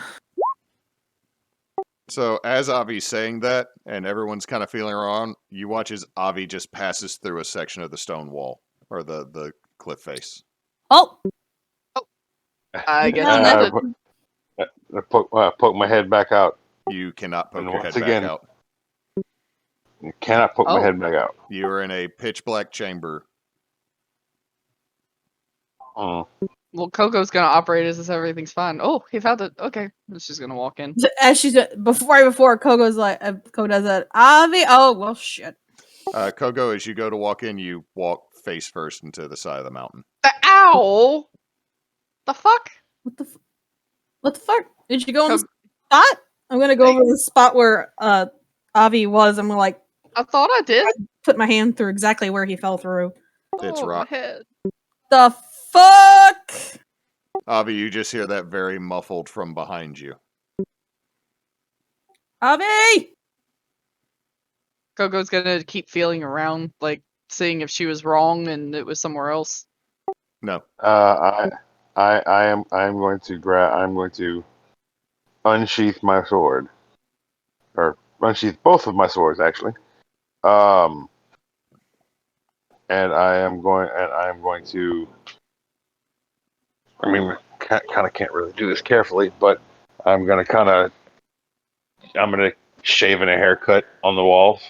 So as Avi's saying that, and everyone's kind of feeling around, you watch as Avi just passes through a section of the stone wall, or the cliff face. Oh! I guess Yeah, that's that's it. Poke my head back out. You cannot poke And your once head again- back out. Cannot poke my Oh. head back out. You are in a pitch black chamber. Mm. Well, Kogo's gonna operate as if everything's fine. Oh, he found it. Okay, she's gonna walk in. As she's before Kogo's like Kogo does that. Avi, oh well, shit. Kogo, as you go to walk in, you walk face first into the side of the mountain. Ow! The fuck? What the fuck? Did you go on the Kog- spot? I'm gonna go over the spot where Avi was. I'm gonna like I thought I did. put my hand through exactly where he fell through. It's Oh, my rock. head. The fuck? Avi, you just hear that very muffled from behind you. Avi! Kogo's gonna keep feeling around, like seeing if she was wrong and it was somewhere else. No. I'm going to unsheath my sword, or unsheath both of my swords actually. And I am going to. I mean, kind of can't really do this carefully, but I'm gonna shave in a haircut on the walls.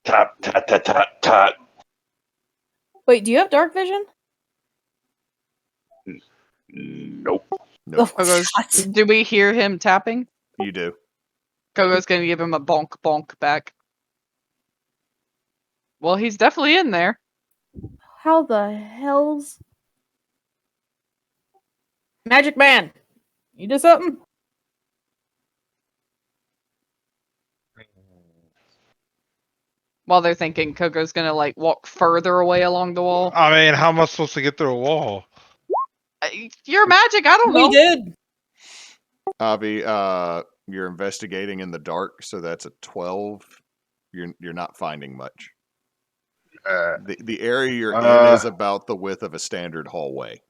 Tot tot tot tot tot. Wait, do you have dark vision? Nope. Nope. Oh, Kogo's, shit. do we hear him tapping? You do. Kogo's gonna give him a bonk bonk back. Well, he's definitely in there. How the hell's Magic Man? You did something? While they're thinking, Kogo's gonna like walk further away along the wall. I mean, how am I supposed to get through a wall? You're magic. I don't We know. did. Avie, you're investigating in the dark, so that's a 12. You're not finding much. The area you're in is about the width of a standard hallway.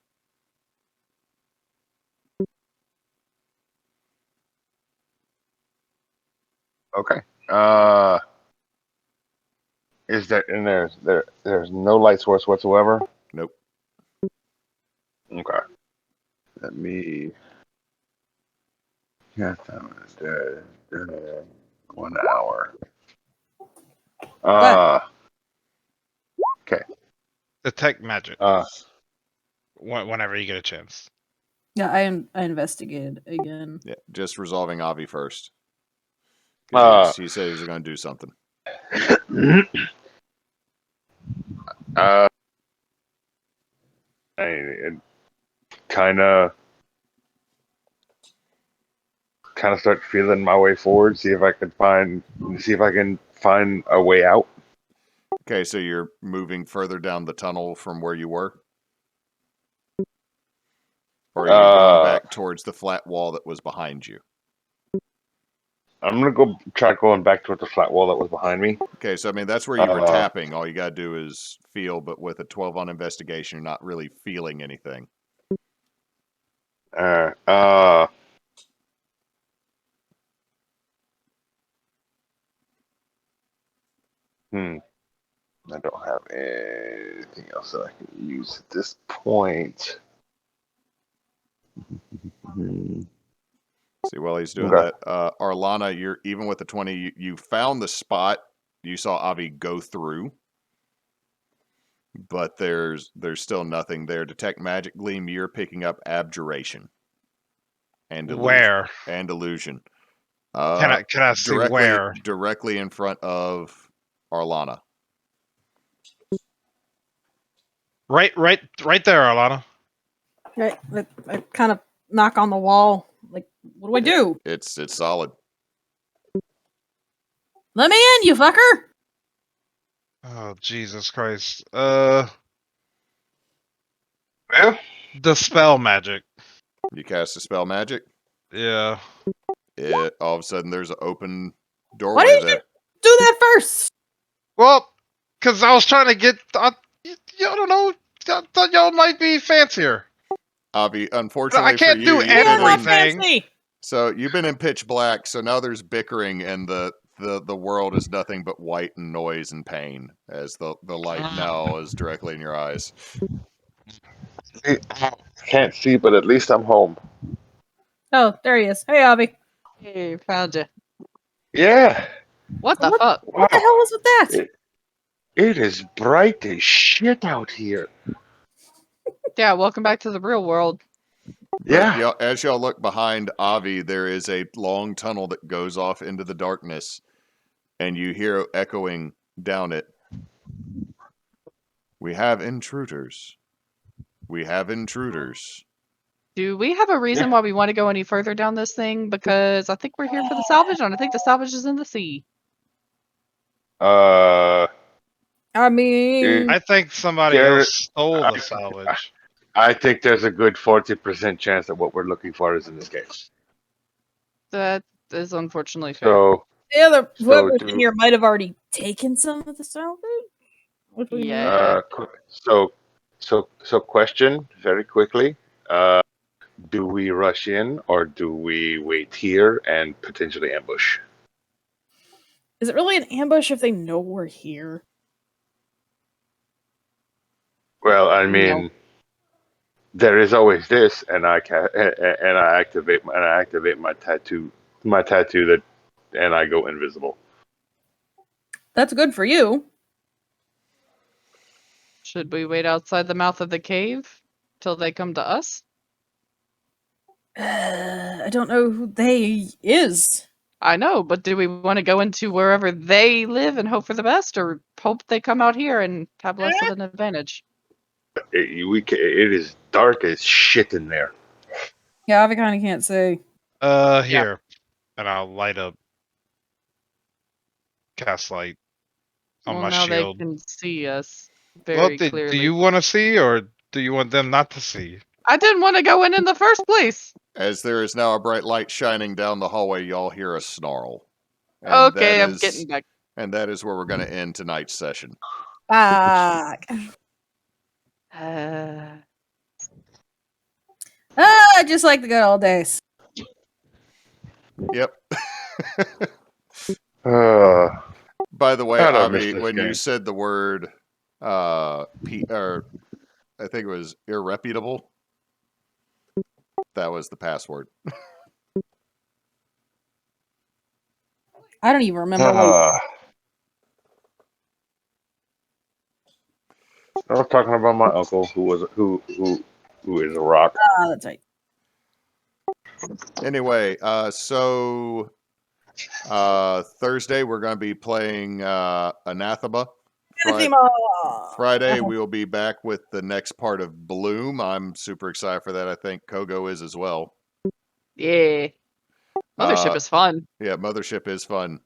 Okay. Is there and there's no light source whatsoever? Nope. Okay. Let me. Yeah, that was 1 hour. Okay. Detect magic. Whenever you get a chance. Yeah, I investigated again. Yeah, just resolving Avie first. He said he was going to do something. I kind of start feeling my way forward. See if I can find a way out. Okay, so you're moving further down the tunnel from where you were? Or are you going back towards the flat wall that was behind you? I'm gonna try going back towards the flat wall that was behind me. Okay, so I mean that's where you were tapping. All you gotta do is feel, but with a 12 on investigation, you're not really feeling anything. I don't have anything else that I can use at this point. See, while he's doing that, Arlanna, you're even with the 20, you found the spot you saw Avie go through, but there's still nothing there. Detect magic, Gleam. You're picking up abjuration and illusion. Where? And illusion. Can I see where? Directly in front of Arlanna. Right there, Arlanna. Right, I kind of knock on the wall. Like, what do I do? It's solid. Let me in, you fucker! Oh, Jesus Christ. Well, Dispel magic. You cast a spell magic. Yeah. All of a sudden there's an open Why doorway didn't there. you do that first? Well, because I was trying to get... I don't know. I thought y'all might be fancier. Avie, unfortunately I can't for you, do you've been in- everything. Fancy. So you've been in pitch black, so now there's bickering, and the world is nothing but white and noise and pain, as the light now is directly in your eyes. can't see, but at least I'm home. Oh, there he is. Hey, Avie. Hey, found you. Yeah. What the fuck? What the hell was with that? It is bright as shit out here. Yeah, welcome back to the real world. Yeah. As y'all look behind Avie, there is a long tunnel that goes off into the darkness, and you hear echoing down it. We have intruders. We have intruders. Do we have a reason why we want to go any further down this thing? Because I think we're here for the salvage, and I think the salvage is in the sea. I mean, I think somebody else stole the salvage. I think there's a good 40% chance that what we're looking for is in this case. That is unfortunately fair. So the other whoever's do- in here might have already taken some of the salvage. What do we Yeah. so question very quickly. Do we rush in or do we wait here and potentially ambush? Is it really an ambush if they know we're here? Well, I mean, No. there is always this, and I activate my tattoo that, and I go invisible. That's good for you. Should we wait outside the mouth of the cave till they come to us? I don't know who they is. I know, but do we want to go into wherever they live and hope for the best, or hope they come out here and have less of an advantage? It is dark as shit in there. Yeah, I kind of can't see. Here, and I'll light up cast light on Well, my now shield. they can see us Well, very do clearly. you want to see, or do you want them not to see? I didn't want to go in the first place. As there is now a bright light shining down the hallway, y'all hear a snarl. And Okay, that I'm is, getting back. And that is where we're going to end tonight's session. Fuck. Uh, Just like the good old days. Yep. By the way, God, I miss Avie, this when you game. said the word, or I think it was irreputable, that was the password. I don't even remember what. I was talking about my uncle who is a rock. That's right. Anyway, so Thursday we're going to be playing Anathema. Friday we will be back with the next part of Bloom. I'm super excited for that. I think Kogo is as well. yeah. Mothership is fun. Yeah, Mothership is fun.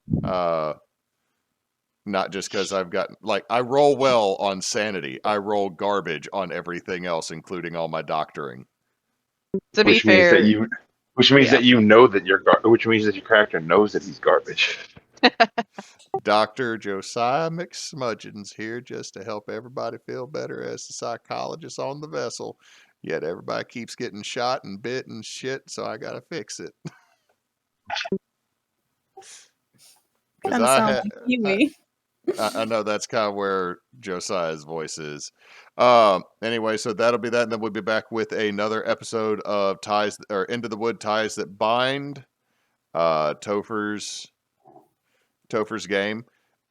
Not just because I've got, like, I roll well on sanity. I roll garbage on everything else, including all my doctoring. To be Which means fair, that you know that which means that your character knows that he's garbage. Dr. Josiah McSmudgeon's here just to help everybody feel better as the psychologist on the vessel. Yet everybody keeps getting shot and bit and shit, so I gotta fix it. Kind of sounds like Huey. I know that's kind of where Josiah's voice is. Anyway, so that'll be that, and then we'll be back with another episode of Ties or Into the Wood Ties That Bind. Topher's game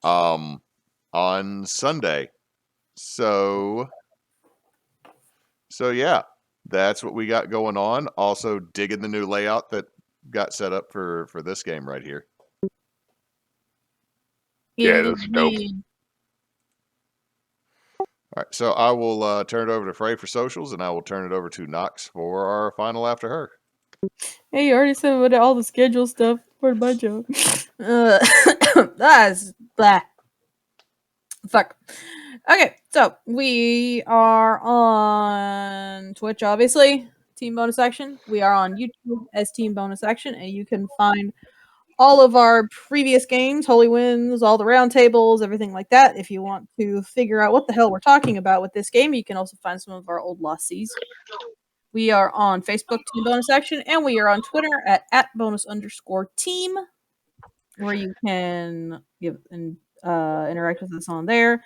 on Sunday. So yeah, that's what we got going on. Also digging the new layout that got set up for this game right here. Yeah, that's dope. All right, so I will turn it over to Frey for socials, and I will turn it over to Nox for our final after her. Hey, you already said about all the schedule stuff. Where'd my joke? That's blah. Fuck. Okay, so we are on Twitch, obviously. Team Bonus Action. We are on YouTube as Team Bonus Action, and you can find all of our previous games, Holy Winds, all the roundtables, everything like that. If you want to figure out what the hell we're talking about with this game, you can also find some of our old Lost Seas. We are on Facebook, Team Bonus Action, and we are on Twitter at @bonus_team, where you can give and interact with us on there.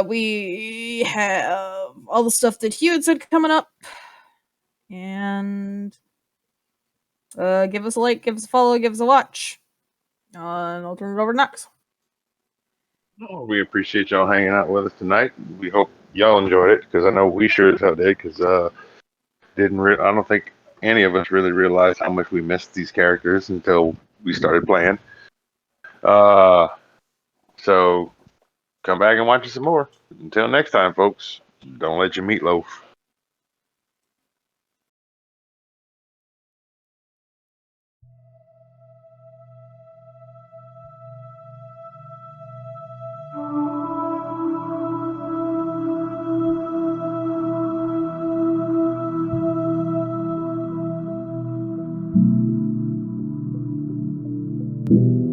We have all the stuff that Hugh had said coming up, and give us a like, give us a follow, give us a watch. And I'll turn it over to Nox. We appreciate y'all hanging out with us tonight. We hope y'all enjoyed it because I know we sure as hell did. Because I don't think any of us really realized how much we missed these characters until we started playing. So come back and watch us some more. Until next time, folks. Don't let your meatloaf. you